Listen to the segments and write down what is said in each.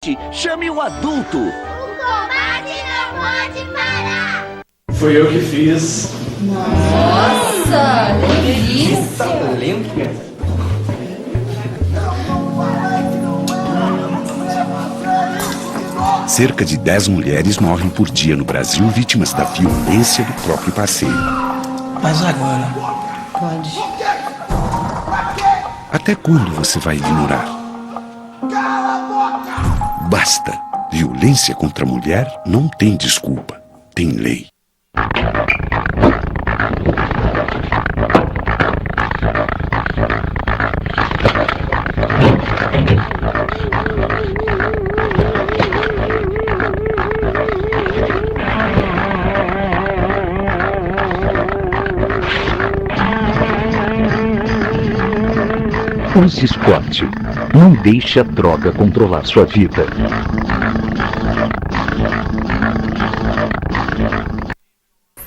combate, chame um adulto. O combate não pode parar. Foi eu que fiz. Nossa, delícia! Talento. Cerca de 10 mulheres morrem por dia no Brasil vítimas da violência do próprio parceiro. Mas agora? Pode. Até quando você vai ignorar? Basta! Violência contra a mulher não tem desculpa, tem lei. Use Scott. Não deixe a droga controlar sua vida.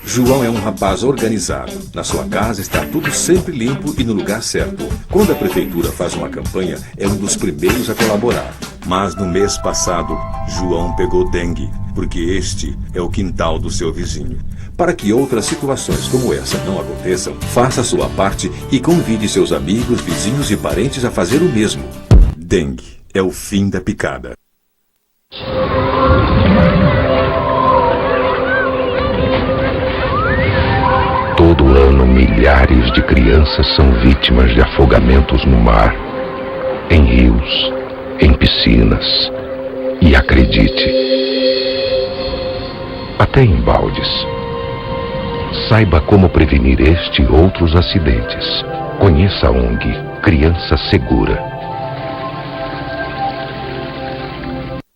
João é um rapaz organizado. Na sua casa está tudo sempre limpo e no lugar certo. Quando a prefeitura faz uma campanha, é um dos primeiros a colaborar. Mas no mês passado, João pegou dengue, porque este é o quintal do seu vizinho. Para que outras situações como essa não aconteçam, faça a sua parte e convide seus amigos, vizinhos e parentes a fazer o mesmo. Dengue é o fim da picada. Todo ano, milhares de crianças são vítimas de afogamentos no mar, em rios, em piscinas e, acredite, até em baldes. Saiba como prevenir este e outros acidentes. Conheça a ONG Criança Segura.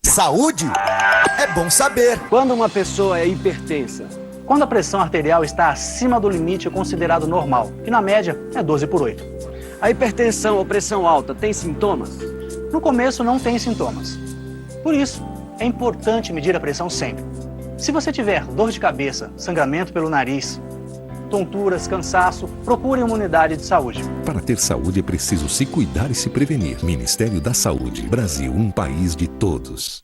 Saúde é bom saber. Quando uma pessoa é hipertensa, quando a pressão arterial está acima do limite considerado normal, que na média é 12/8. A hipertensão ou pressão alta tem sintomas? No começo não tem sintomas. Por isso, é importante medir a pressão sempre. Se você tiver dor de cabeça, sangramento pelo nariz, tonturas, cansaço, procure uma unidade de saúde. Para ter saúde é preciso se cuidar e se prevenir. Ministério da Saúde. Brasil, um país de todos.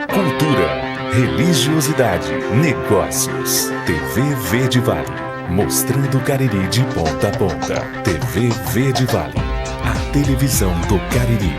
Cultura, religiosidade, negócios. TV Verde Vale. Mostrando o Cariri de ponta a ponta. TV Verde Vale. A televisão do Cariri.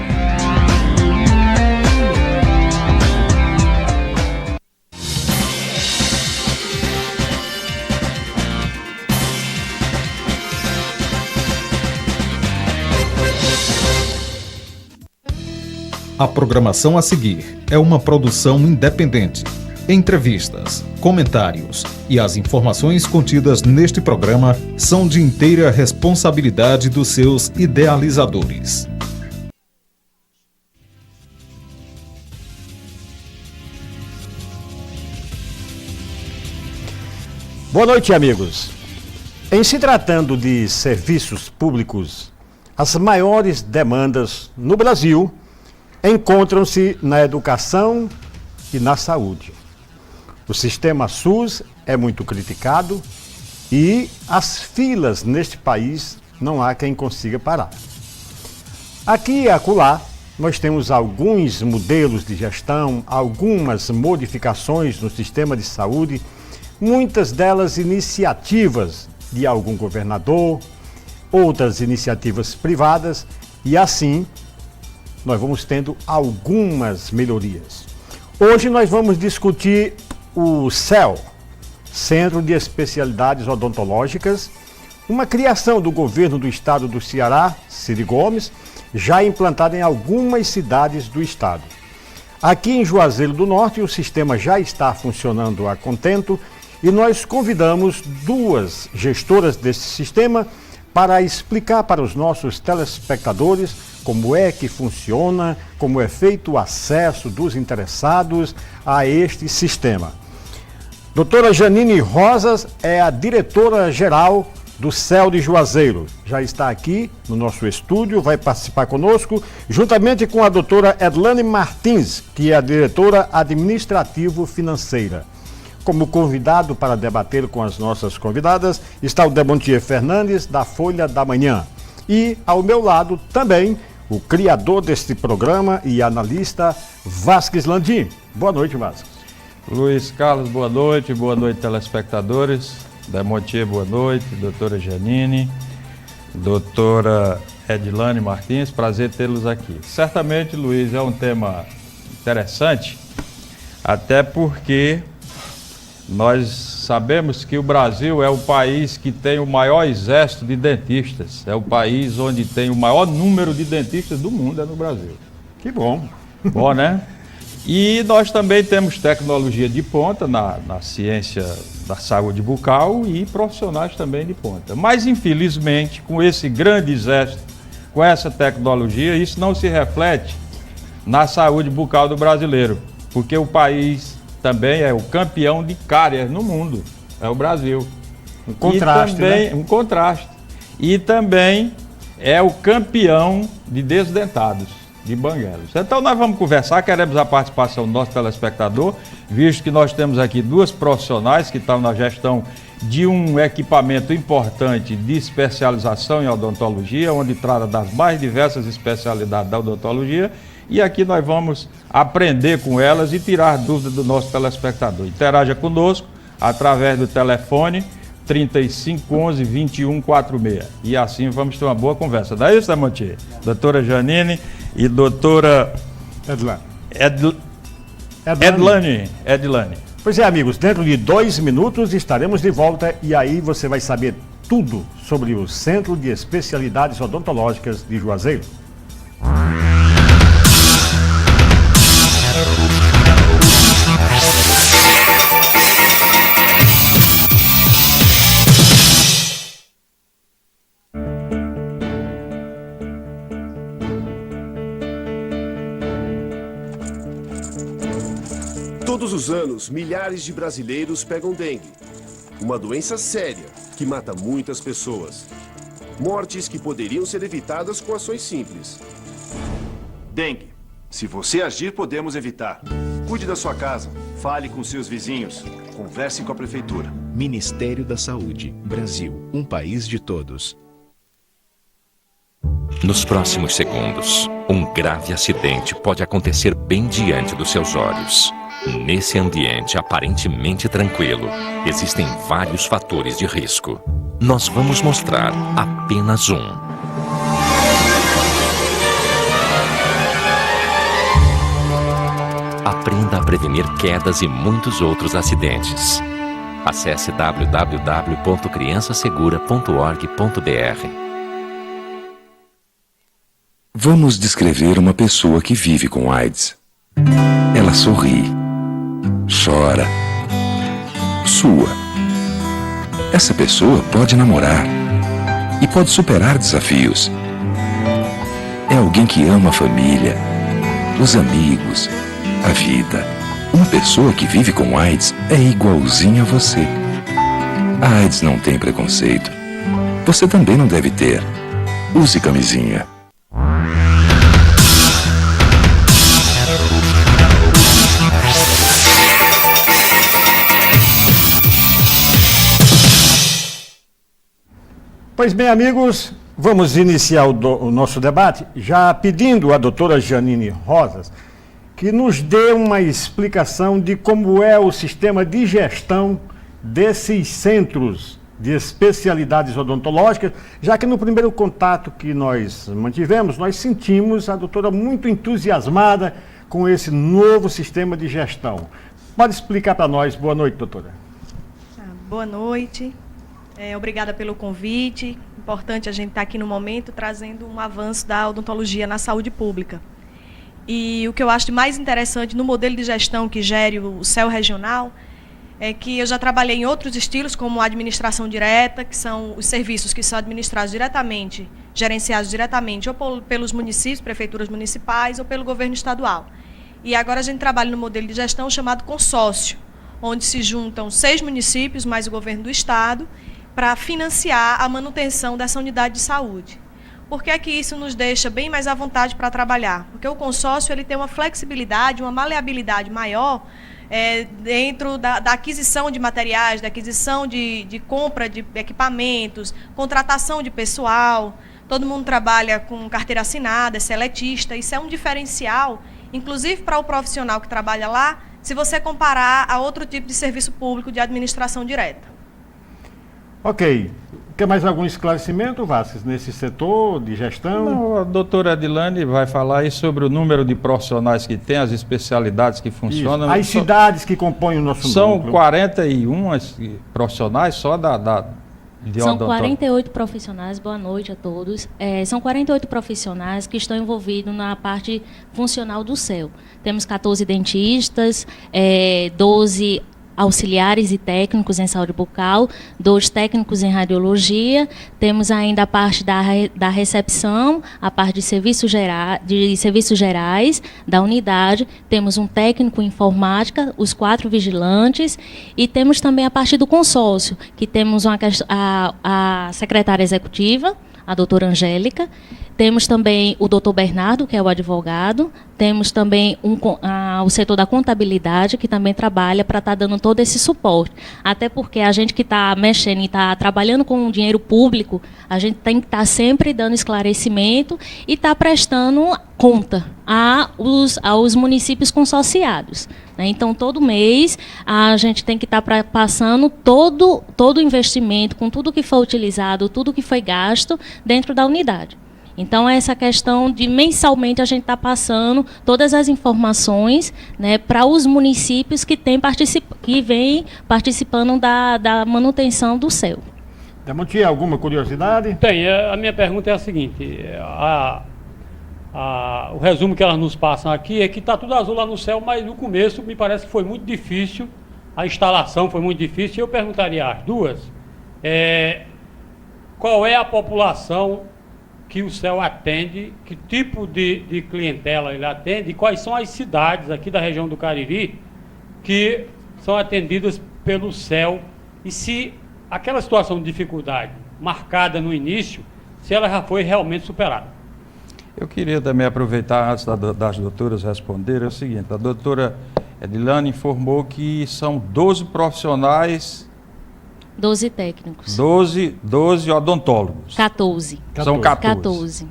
A programação a seguir é uma produção independente. Entrevistas, comentários e as informações contidas neste programa são de inteira responsabilidade dos seus idealizadores. Boa noite, amigos. Em se tratando de serviços públicos, as maiores demandas no Brasil encontram-se na educação e na saúde. O sistema SUS é muito criticado e as filas neste país não há quem consiga parar. Aqui e acolá, nós temos alguns modelos de gestão, algumas modificações no sistema de saúde, muitas delas iniciativas de algum governador, outras iniciativas privadas, e assim nós vamos tendo algumas melhorias. Hoje nós vamos discutir o CEL, Centro de Especialidades Odontológicas, uma criação do governo do estado do Ceará, Ciro Gomes, já implantada em algumas cidades do estado. Aqui em Juazeiro do Norte, o sistema já está funcionando a contento e nós convidamos duas gestoras desse sistema para explicar para os nossos telespectadores como é que funciona, como é feito o acesso dos interessados a este sistema. Doutora Janine Rosas é a diretora-geral do CEL de Juazeiro. Já está aqui no nosso estúdio, vai participar conosco, juntamente com a doutora Edlane Martins, que é a diretora administrativo-financeira. como convidado para debater com as nossas convidadas está o Demontier Fernandes, da Folha da Manhã. E, ao meu lado, também, o criador deste programa e analista, Vasques Landim. Boa noite, Vasques. Luiz Carlos, boa noite telespectadores. Demontier, boa noite, doutora Janine, doutora Edilane Martins, prazer tê-los aqui. Certamente, Luiz, é um tema interessante, até porque nós sabemos que o Brasil é o país que tem o maior exército de dentistas, é o país onde tem o maior número de dentistas do mundo, é no Brasil. Que bom. Bom, né? E nós também temos tecnologia de ponta na ciência da saúde bucal e profissionais também de ponta. Mas, infelizmente, com esse grande exército, com essa tecnologia, isso não se reflete na saúde bucal do brasileiro, porque o país também é o campeão de cáries no mundo, é o Brasil. Um contraste, também, né? Um contraste. E também é o campeão de desdentados, de banguelos. Então nós vamos conversar, queremos a participação do nosso telespectador, visto que nós temos aqui duas profissionais que estão na gestão de um equipamento importante de especialização em odontologia, onde trata das mais diversas especialidades da odontologia, e aqui nós vamos aprender com elas e tirar dúvidas do nosso telespectador. Interaja conosco através do telefone 3511-2146. E assim vamos ter uma boa conversa. Não é isso, Demontier? Doutora Janine e doutora Edilane. Pois é, amigos, dentro de 2 minutos estaremos de volta e aí você vai saber tudo sobre o Centro de Especialidades Odontológicas de Juazeiro. Todos os anos, milhares de brasileiros pegam dengue. Uma doença séria que mata muitas pessoas. Mortes que poderiam ser evitadas com ações simples. Dengue. Se você agir, podemos evitar. Cuide da sua casa. Fale com seus vizinhos. Converse com a prefeitura. Ministério da Saúde. Brasil. Um país de todos. Nos próximos segundos, um grave acidente pode acontecer bem diante dos seus olhos. Nesse ambiente aparentemente tranquilo, existem vários fatores de risco. Nós vamos mostrar apenas um. Aprenda a prevenir quedas e muitos outros acidentes. Acesse www.criançasegura.org.br. Vamos descrever uma pessoa que vive com AIDS. Ela sorri, chora, sua. Essa pessoa pode namorar e pode superar desafios. É alguém que ama a família, os amigos, a vida. Uma pessoa que vive com AIDS é igualzinha a você. A AIDS não tem preconceito. Você também não deve ter. Use camisinha. Pois bem, amigos, vamos iniciar o nosso debate já pedindo à doutora Janine Rosas que nos dê uma explicação de como é o sistema de gestão desses centros de especialidades odontológicas, já que no primeiro contato que nós mantivemos, nós sentimos a doutora muito entusiasmada com esse novo sistema de gestão. Pode explicar para nós? Boa noite, doutora. Boa noite. Obrigada pelo convite. Importante a gente estar aqui no momento trazendo um avanço da odontologia na saúde pública. E o que eu acho de mais interessante no modelo de gestão que gere o CEL regional é que eu já trabalhei em outros estilos, como a administração direta, que são os serviços que são administrados diretamente, gerenciados diretamente, ou pelos municípios, prefeituras municipais, ou pelo governo estadual. E agora a gente trabalha no modelo de gestão chamado consórcio, onde se juntam 6 municípios mais o governo do estado, para financiar a manutenção dessa unidade de saúde. Por que é que isso nos deixa bem mais à vontade para trabalhar? Porque o consórcio ele tem uma flexibilidade, uma maleabilidade maior dentro da aquisição de materiais, da aquisição de compra de equipamentos, contratação de pessoal. Todo mundo trabalha com carteira assinada, é seletista. Isso é um diferencial, inclusive para o profissional que trabalha lá, se você comparar a outro tipo de serviço público de administração direta. Ok. Quer mais algum esclarecimento, Vasques, nesse setor de gestão? Não, a doutora Adilane vai falar aí sobre o número de profissionais que tem, as especialidades que funcionam. Isso. As cidades que compõem o nosso são núcleo. 41 profissionais só de São 48 profissionais, boa noite a todos. São 48 profissionais que estão envolvidos na parte funcional do CEL. Temos 14 dentistas, 12 auxiliares e técnicos em saúde bucal, 2 técnicos em radiologia, temos ainda a parte da recepção, a parte de serviços gerais da unidade, temos um técnico em informática, os 4 vigilantes, e temos também a parte do consórcio, que temos a secretária executiva, a doutora Angélica, temos também o doutor Bernardo, que é o advogado, temos também o setor da contabilidade, que também trabalha para estar dando todo esse suporte. Até porque a gente que está mexendo e está trabalhando com o dinheiro público, a gente tem que estar sempre dando esclarecimento e estar prestando conta aos municípios consorciados. Né? Então, todo mês, a gente tem que estar passando todo o investimento, com tudo que foi utilizado, tudo que foi gasto dentro da unidade. Então, essa questão de mensalmente a gente está passando todas as informações, né, para os municípios que vêm participando da manutenção do CEL. Demonte, alguma curiosidade? Tem. A minha pergunta é a seguinte. O resumo que elas nos passam aqui é que está tudo azul lá no CEL, mas no começo me parece que foi muito difícil, a instalação foi muito difícil, e eu perguntaria às duas, qual é a população que o CEL atende, que tipo de clientela ele atende, e quais são as cidades aqui da região do Cariri que são atendidas pelo CEL, e se aquela situação de dificuldade marcada no início, se ela já foi realmente superada. Eu queria também aproveitar, antes das doutoras responderem, é o seguinte: a doutora Adilane informou que são 12 profissionais... 12 técnicos. 12 odontólogos. 14. São 14.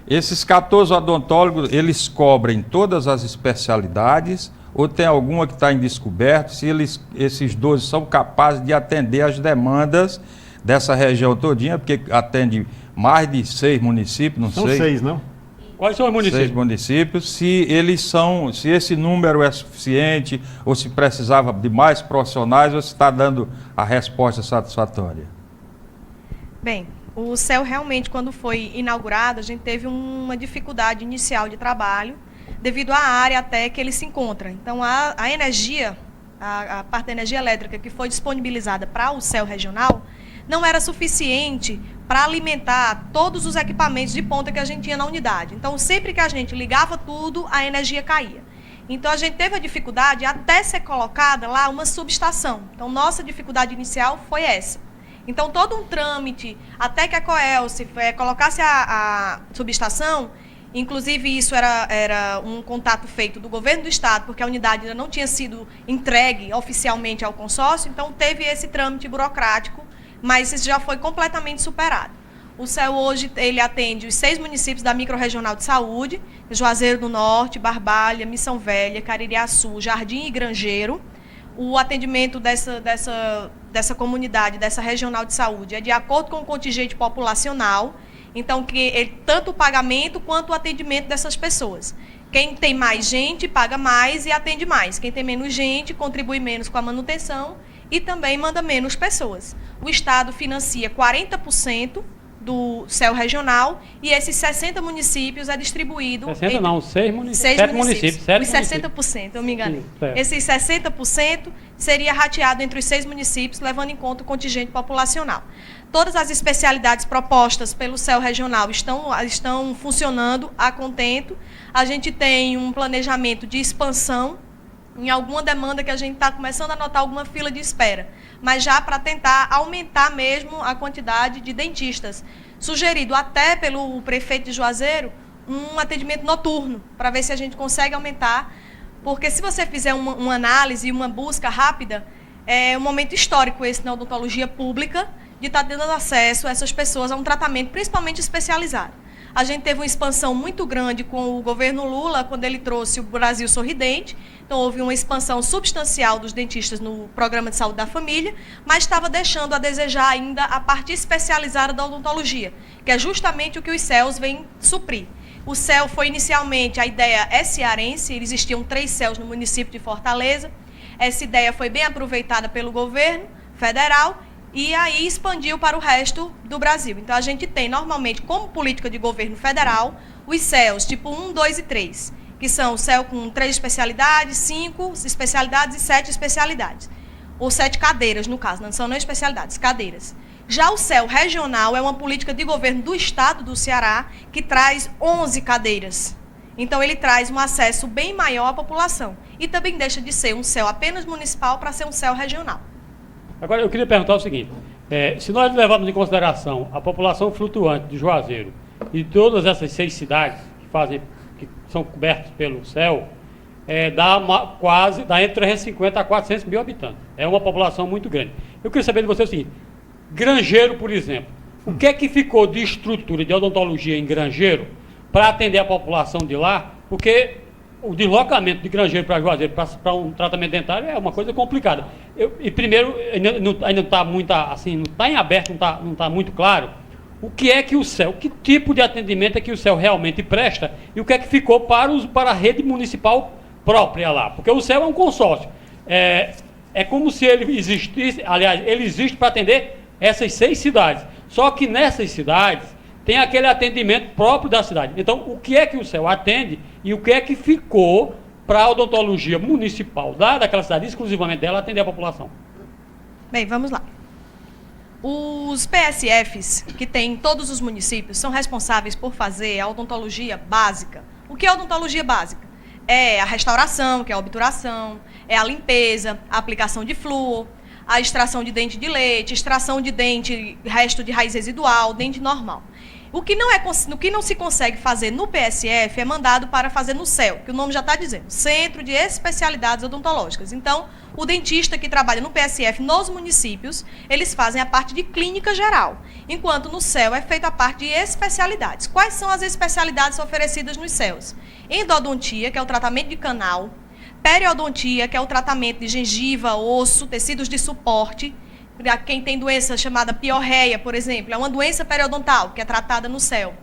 Esses 14 odontólogos, eles cobrem todas as especialidades, ou tem alguma que está em descoberto, se esses 12 são capazes de atender as demandas dessa região todinha, porque atende mais de 6 municípios, não sei. São 6, não? Quais são os municípios? 6 municípios. Se esse número é suficiente, ou se precisava de mais profissionais, ou se está dando a resposta satisfatória? Bem, o CEL realmente, quando foi inaugurado, a gente teve uma dificuldade inicial de trabalho, devido à área até que ele se encontra. Então, a energia, a parte da energia elétrica que foi disponibilizada para o CEL regional, não era suficiente para alimentar todos os equipamentos de ponta que a gente tinha na unidade. Então, sempre que a gente ligava tudo, a energia caía. Então, a gente teve a dificuldade até ser colocada lá uma subestação. Então, nossa dificuldade inicial foi essa. Então, todo um trâmite, até que a Coelce colocasse a subestação, inclusive isso era um contato feito do governo do estado, porque a unidade ainda não tinha sido entregue oficialmente ao consórcio, então teve esse trâmite burocrático, mas isso já foi completamente superado. O CEL hoje ele atende os 6 municípios da microrregional de saúde, Juazeiro do Norte, Barbalha, Missão Velha, Caririaçu, Jardim e Grangeiro. O atendimento dessa comunidade, dessa regional de saúde, é de acordo com o contingente populacional, então tanto o pagamento quanto o atendimento dessas pessoas. Quem tem mais gente paga mais e atende mais. Quem tem menos gente contribui menos com a manutenção e também manda menos pessoas. O Estado financia 40% do CEL regional e esses 60 municípios é distribuído... 60 não, 6 municípios. 7 municípios. Os 60%, eu me enganei. Esses 60% seria rateado entre os 6 municípios, levando em conta o contingente populacional. Todas as especialidades propostas pelo CEL regional estão funcionando a contento. A gente tem um planejamento de expansão em alguma demanda que a gente está começando a notar alguma fila de espera, mas já para tentar aumentar mesmo a quantidade de dentistas. Sugerido até pelo prefeito de Juazeiro um atendimento noturno, para ver se a gente consegue aumentar porque se você fizer uma análise e uma busca rápida, é um momento histórico esse na odontologia pública, de estar dando acesso a essas pessoas a um tratamento principalmente especializado. A gente teve uma expansão muito grande com o governo Lula, quando ele trouxe o Brasil Sorridente. Então, houve uma expansão substancial dos dentistas no Programa de Saúde da Família, mas estava deixando a desejar ainda a parte especializada da odontologia, que é justamente o que os CELs vêm suprir. O CEL foi inicialmente, a ideia é cearense, existiam 3 CELs no município de Fortaleza. Essa ideia foi bem aproveitada pelo governo federal e aí expandiu para o resto do Brasil. Então, a gente tem, normalmente, como política de governo federal, os CELs tipo 1, 2 e 3, que são o CEL com 3 especialidades, 5 especialidades e 7 especialidades. Ou 7 cadeiras, no caso, não são nem especialidades, cadeiras. Já o CEL regional é uma política de governo do estado do Ceará, que traz 11 cadeiras. Então, ele traz um acesso bem maior à população. E também deixa de ser um CEL apenas municipal para ser um CEL regional. Agora, eu queria perguntar o seguinte, se nós levarmos em consideração a população flutuante de Juazeiro e todas essas 6 cidades que são cobertas pelo CEL, dá entre 350 a 400 mil habitantes. É uma população muito grande. Eu queria saber de você o seguinte, Grangeiro, por exemplo, o que é que ficou de estrutura de odontologia em Grangeiro para atender a população de lá? Porque o deslocamento de Grangeiro para Juazeiro para um tratamento dentário é uma coisa complicada. Primeiro, ainda não está muito assim, não está em aberto, não está muito claro o que é que o CEL, que tipo de atendimento é que o CEL realmente presta e o que é que ficou para a rede municipal própria lá. Porque o CEL é um consórcio. É como se ele existisse, aliás, ele existe para atender essas 6 cidades. Só que nessas cidades tem aquele atendimento próprio da cidade. Então, o que é que o CEL atende e o que é que ficou para a odontologia municipal daquela cidade, exclusivamente dela, atender a população? Bem, vamos lá. Os PSFs, que tem em todos os municípios, são responsáveis por fazer a odontologia básica. O que é a odontologia básica? É a restauração, que é a obturação, é a limpeza, a aplicação de flúor, a extração de dente de leite, extração de dente, resto de raiz residual, dente normal. O que não se consegue fazer no PSF é mandado para fazer no CEL, que o nome já está dizendo, Centro de Especialidades Odontológicas. Então, o dentista que trabalha no PSF nos municípios, eles fazem a parte de clínica geral, enquanto no CEL é feita a parte de especialidades. Quais são as especialidades oferecidas nos CELs? Endodontia, que é o tratamento de canal, periodontia, que é o tratamento de gengiva, osso, tecidos de suporte. Quem tem doença chamada piorreia, por exemplo, é uma doença periodontal, que é tratada no CEL.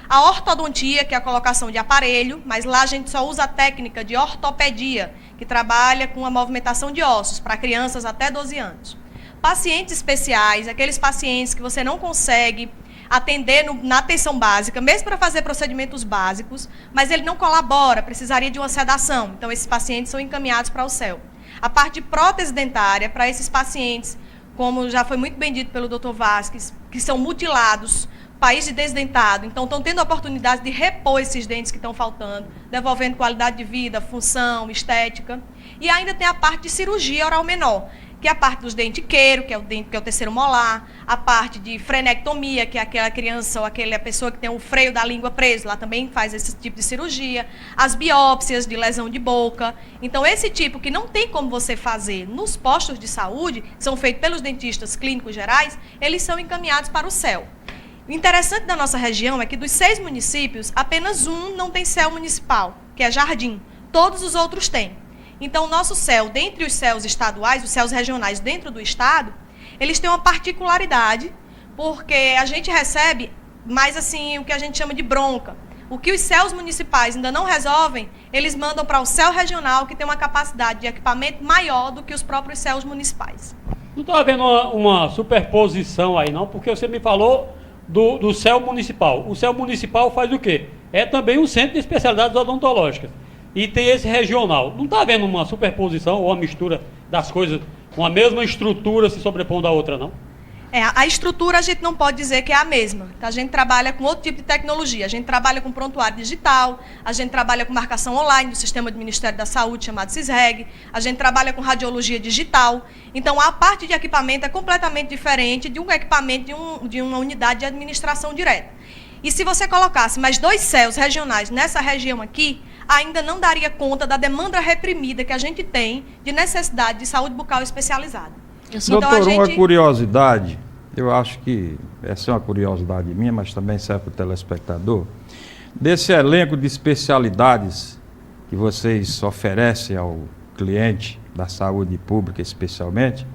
A ortodontia, que é a colocação de aparelho, mas lá a gente só usa a técnica de ortopedia, que trabalha com a movimentação de ossos para crianças até 12 anos. Pacientes especiais, aqueles pacientes que você não consegue atender na atenção básica, mesmo para fazer procedimentos básicos, mas ele não colabora, precisaria de uma sedação. Então, esses pacientes são encaminhados para o CEL. A parte de prótese dentária, para esses pacientes, como já foi muito bem dito pelo Dr. Vasques, que são mutilados, país de desdentado, então estão tendo a oportunidade de repor esses dentes que estão faltando, devolvendo qualidade de vida, função, estética. E ainda tem a parte de cirurgia oral menor, que é a parte dos dentiqueiros, que é o terceiro molar, a parte de frenectomia, que é aquela criança ou aquela pessoa que tem o freio da língua preso, lá também faz esse tipo de cirurgia, as biópsias de lesão de boca. Então, esse tipo que não tem como você fazer nos postos de saúde, são feitos pelos dentistas clínicos gerais, eles são encaminhados para o CEL. O interessante da nossa região é que dos 6 municípios, apenas um não tem CEL municipal, que é Jardim. Todos os outros têm. Então, o nosso CEL, dentre os CELs estaduais, os CELs regionais dentro do estado, eles têm uma particularidade, porque a gente recebe mais assim o que a gente chama de bronca. O que os CELs municipais ainda não resolvem, eles mandam para o CEL regional, que tem uma capacidade de equipamento maior do que os próprios CELs municipais. Não está havendo uma superposição aí, não? Porque você me falou do CEL municipal. O CEL municipal faz o quê? É também um centro de especialidades odontológicas. E tem esse regional. Não está havendo uma superposição ou uma mistura das coisas, uma mesma estrutura se sobrepondo à outra, não? A estrutura a gente não pode dizer que é a mesma. A gente trabalha com outro tipo de tecnologia. A gente trabalha com prontuário digital, a gente trabalha com marcação online do sistema do Ministério da Saúde, chamado CISREG, a gente trabalha com radiologia digital. Então, a parte de equipamento é completamente diferente de um equipamento de uma unidade de administração direta. E se você colocasse mais 2 CELs regionais nessa região aqui, ainda não daria conta da demanda reprimida que a gente tem de necessidade de saúde bucal especializada. Doutor, uma curiosidade, eu acho que essa é uma curiosidade minha, mas também serve para o telespectador. Desse elenco de especialidades que vocês oferecem ao cliente da saúde pública especialmente,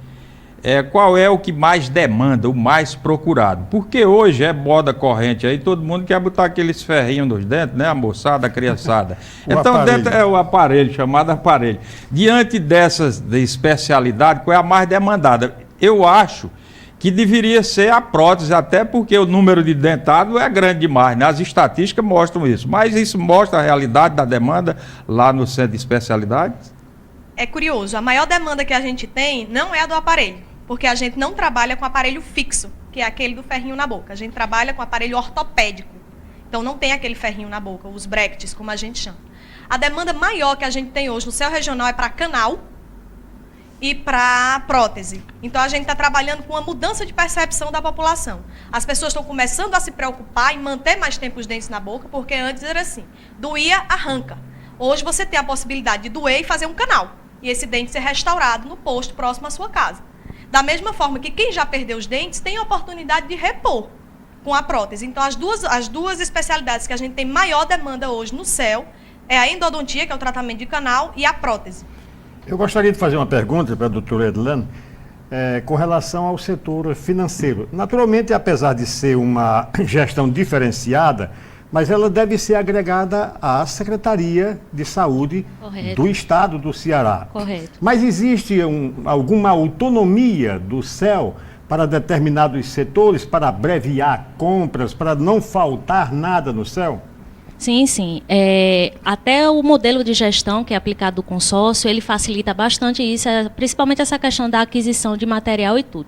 qual é o que mais demanda, o mais procurado? Porque hoje é moda corrente aí, todo mundo quer botar aqueles ferrinhos nos dentes, né? A moçada, a criançada. Então, dentro é o aparelho, chamado aparelho. Diante dessas de especialidade, qual é a mais demandada? Eu acho que deveria ser a prótese, até porque o número de dentado é grande demais, né? As estatísticas mostram isso. Mas isso mostra a realidade da demanda lá no centro de especialidades? É curioso, a maior demanda que a gente tem não é a do aparelho, porque a gente não trabalha com aparelho fixo, que é aquele do ferrinho na boca. A gente trabalha com aparelho ortopédico. Então não tem aquele ferrinho na boca, os brackets, como a gente chama. A demanda maior que a gente tem hoje no CEL regional é para canal e para prótese. Então a gente está trabalhando com uma mudança de percepção da população. As pessoas estão começando a se preocupar em manter mais tempo os dentes na boca, porque antes era assim, doía, arranca. Hoje você tem a possibilidade de doer e fazer um canal, e esse dente ser restaurado no posto próximo à sua casa. Da mesma forma que quem já perdeu os dentes tem a oportunidade de repor com a prótese. Então, as duas especialidades que a gente tem maior demanda hoje no CEL é a endodontia, que é o tratamento de canal, e a prótese. Eu gostaria de fazer uma pergunta para a doutora Edilane, com relação ao setor financeiro. Naturalmente, apesar de ser uma gestão diferenciada, mas ela deve ser agregada à Secretaria de Saúde do Estado do Ceará. Correto. Mas existe alguma autonomia do CEL para determinados setores, para abreviar compras, para não faltar nada no CEL? Sim, sim. Até o modelo de gestão que é aplicado do consórcio, ele facilita bastante isso, principalmente essa questão da aquisição de material e tudo.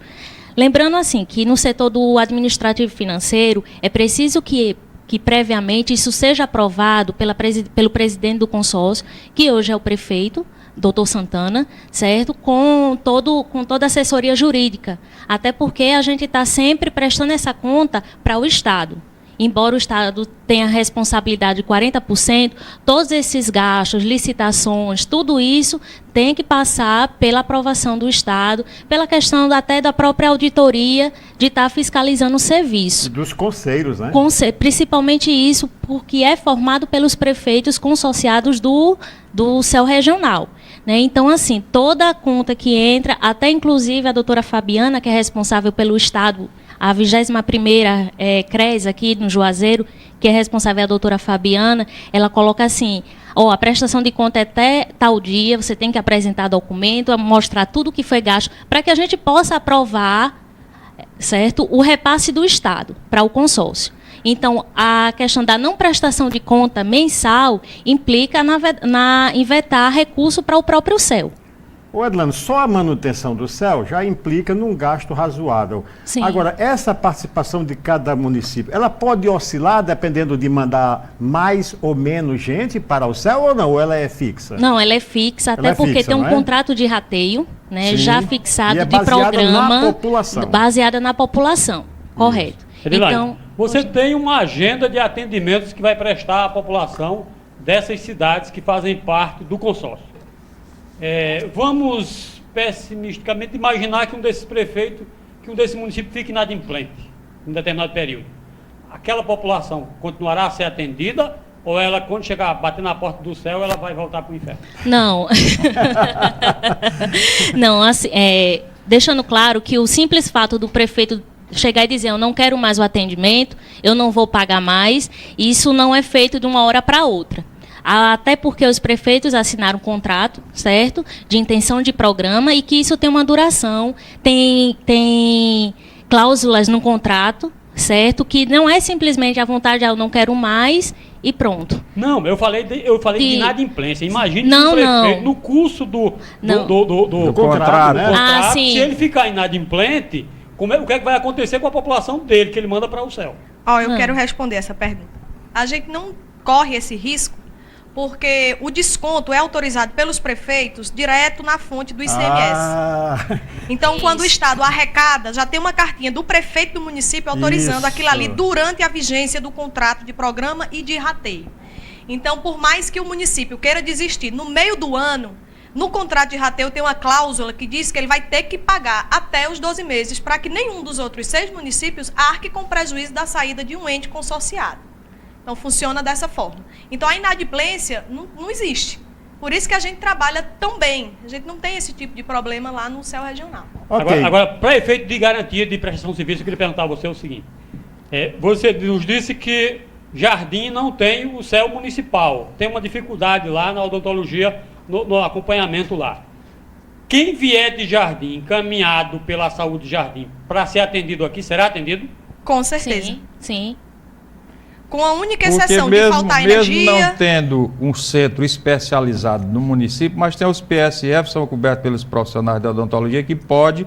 Lembrando assim, que no setor do administrativo financeiro, é preciso que previamente isso seja aprovado pelo presidente do consórcio, que hoje é o prefeito, doutor Santana, certo? Com toda a assessoria jurídica. Até porque a gente está sempre prestando essa conta para o Estado. Embora o Estado tenha responsabilidade de 40%, todos esses gastos, licitações, tudo isso tem que passar pela aprovação do Estado, pela questão até da própria auditoria de estar fiscalizando o serviço. E dos conselhos, né? Principalmente isso, porque é formado pelos prefeitos consorciados do CEL regional. Né? Então, assim, toda a conta que entra, até inclusive a doutora Fabiana, que é responsável pelo Estado, a 21ª CRES aqui no Juazeiro, que é responsável, a doutora Fabiana, ela coloca assim, a prestação de conta é até tal dia, você tem que apresentar documento, mostrar tudo o que foi gasto, para que a gente possa aprovar, certo, o repasse do Estado para o consórcio. Então, a questão da não prestação de conta mensal implica em vetar recurso para o próprio CEL. Ô Edilane, só a manutenção do CEL já implica num gasto razoável. Sim. Agora, essa participação de cada município, ela pode oscilar dependendo de mandar mais ou menos gente para o CEL ou não? Ou ela é fixa? Não, ela é fixa, até porque tem um contrato de rateio, né, já fixado de programa. Na população. Baseada na população, correto. Edilane, então, você tem uma agenda de atendimentos que vai prestar à população dessas cidades que fazem parte do consórcio. Vamos pessimisticamente imaginar que um desses prefeitos, que um desses municípios fique inadimplente em um determinado período. Aquela população continuará a ser atendida ou ela, quando chegar a bater na porta do CEL, ela vai voltar para o inferno? Não. Não, assim, deixando claro que o simples fato do prefeito chegar e dizer, eu não quero mais o atendimento, eu não vou pagar mais, isso não é feito de uma hora para outra. Até porque os prefeitos assinaram um contrato, certo, de intenção de programa e que isso tem uma duração, tem cláusulas no contrato, certo, que não é simplesmente a vontade, eu não quero mais e pronto. Não, eu falei de inadimplência. Imagine que o prefeito, no curso do contrato, né? Se ele ficar inadimplente, o que é que vai acontecer com a população dele, que ele manda para o CEL? Eu quero responder essa pergunta. A gente não corre esse risco porque o desconto é autorizado pelos prefeitos direto na fonte do ICMS. Então, quando o Estado arrecada, já tem uma cartinha do prefeito do município autorizando aquilo ali durante a vigência do contrato de programa e de rateio. Então, por mais que o município queira desistir no meio do ano, no contrato de rateio tem uma cláusula que diz que ele vai ter que pagar até os 12 meses para que nenhum dos outros 6 municípios arque com prejuízo da saída de um ente consorciado. Então, funciona dessa forma. Então, a inadimplência não existe. Por isso que a gente trabalha tão bem. A gente não tem esse tipo de problema lá no CEL regional. Okay. Agora, para efeito de garantia de prestação de serviço, eu queria perguntar a você o seguinte. Você nos disse que Jardim não tem o CEL municipal. Tem uma dificuldade lá na odontologia, no acompanhamento lá. Quem vier de Jardim, encaminhado pela Saúde Jardim, para ser atendido aqui, será atendido? Com certeza. Sim, sim. Com a única exceção de faltar energia. Mesmo não tendo um centro especializado no município, mas tem os PSF, são cobertos pelos profissionais da odontologia, que pode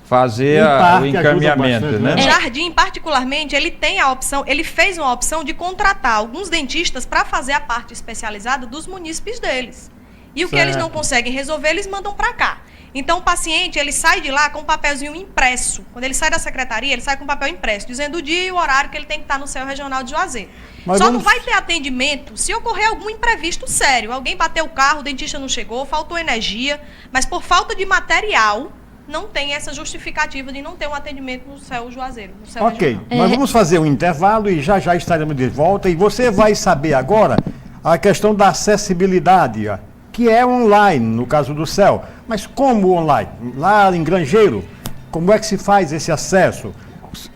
fazer o encaminhamento, bastante, né? Jardim, particularmente, ele fez uma opção de contratar alguns dentistas para fazer a parte especializada dos munícipes deles. E o que eles não conseguem resolver, eles mandam para cá. Então, o paciente, ele sai de lá com um papelzinho impresso. Quando ele sai da secretaria, ele sai com um papel impresso, dizendo o dia e o horário que ele tem que estar no CEL regional de Juazeiro. Só não vai ter atendimento se ocorrer algum imprevisto sério. Alguém bateu o carro, o dentista não chegou, faltou energia, mas por falta de material, não tem essa justificativa de não ter um atendimento no CEL Juazeiro. No CEL regional. Nós vamos fazer um intervalo e já estaremos de volta. E você vai saber agora a questão da acessibilidade, que é online, no caso do CEL. Mas como online? Lá em Grangeiro, como é que se faz esse acesso?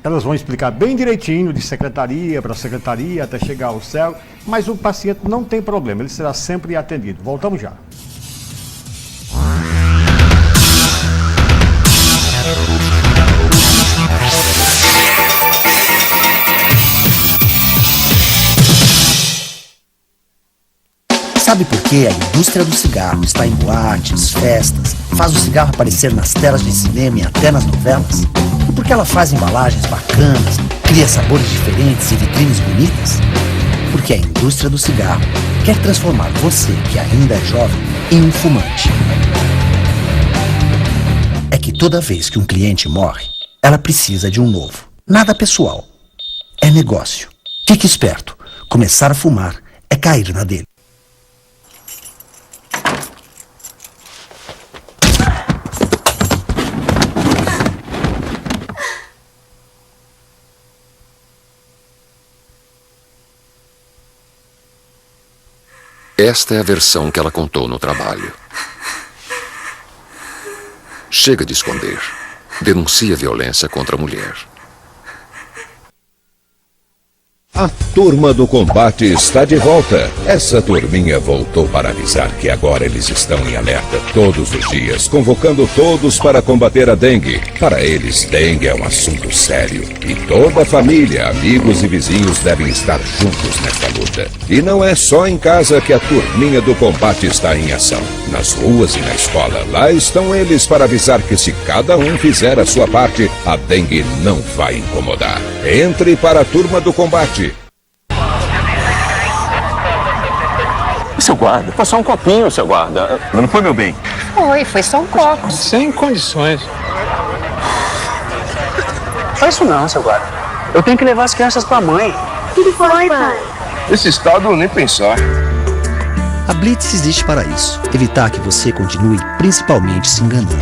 Elas vão explicar bem direitinho, de secretaria para secretaria, até chegar ao CEL, mas o paciente não tem problema, ele será sempre atendido. Voltamos já. Sabe por que a indústria do cigarro está em boates, festas, faz o cigarro aparecer nas telas de cinema e até nas novelas? E por que ela faz embalagens bacanas, cria sabores diferentes e vitrines bonitas? Porque a indústria do cigarro quer transformar você, que ainda é jovem, em um fumante. É que toda vez que um cliente morre, ela precisa de um novo. Nada pessoal. É negócio. Fique esperto. Começar a fumar é cair na dele. Esta é a versão que ela contou no trabalho. Chega de esconder. Denuncia a violência contra a mulher. A Turma do Combate está de volta. Essa turminha voltou para avisar que agora eles estão em alerta todos os dias, convocando todos para combater a dengue. Para eles, dengue é um assunto sério e toda a família, amigos e vizinhos devem estar juntos nesta luta. E não é só em casa que a Turminha do Combate está em ação. Nas ruas e na escola, lá estão eles para avisar que se cada um fizer a sua parte, a dengue não vai incomodar. Entre para a Turma do Combate. Seu guarda, foi só um copinho, seu guarda. Não foi, meu bem? Foi só um copo. Sem condições. Faz isso não, seu guarda. Eu tenho que levar as crianças pra mãe. O que foi, pai? Esse estado, nem pensar. A Blitz existe para isso. Evitar que você continue principalmente se enganando.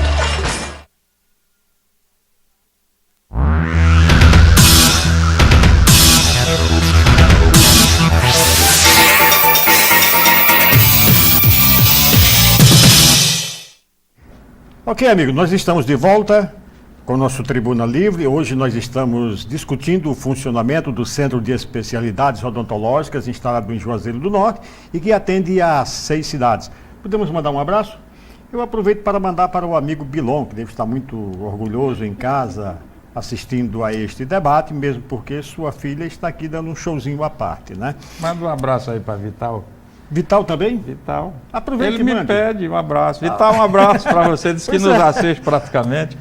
Ok, amigo, nós estamos de volta com o nosso Tribuna Livre. Hoje nós estamos discutindo o funcionamento do Centro de Especialidades Odontológicas instalado em Juazeiro do Norte e que atende a 6 cidades. Podemos mandar um abraço? Eu aproveito para mandar para o amigo Bilon, que deve estar muito orgulhoso em casa assistindo a este debate, mesmo porque sua filha está aqui dando um showzinho à parte, né? Manda um abraço aí para Vital. Vital também? Vital. Aproveita Ele me pede um abraço. Vital, um abraço para você. Diz que nos assiste praticamente.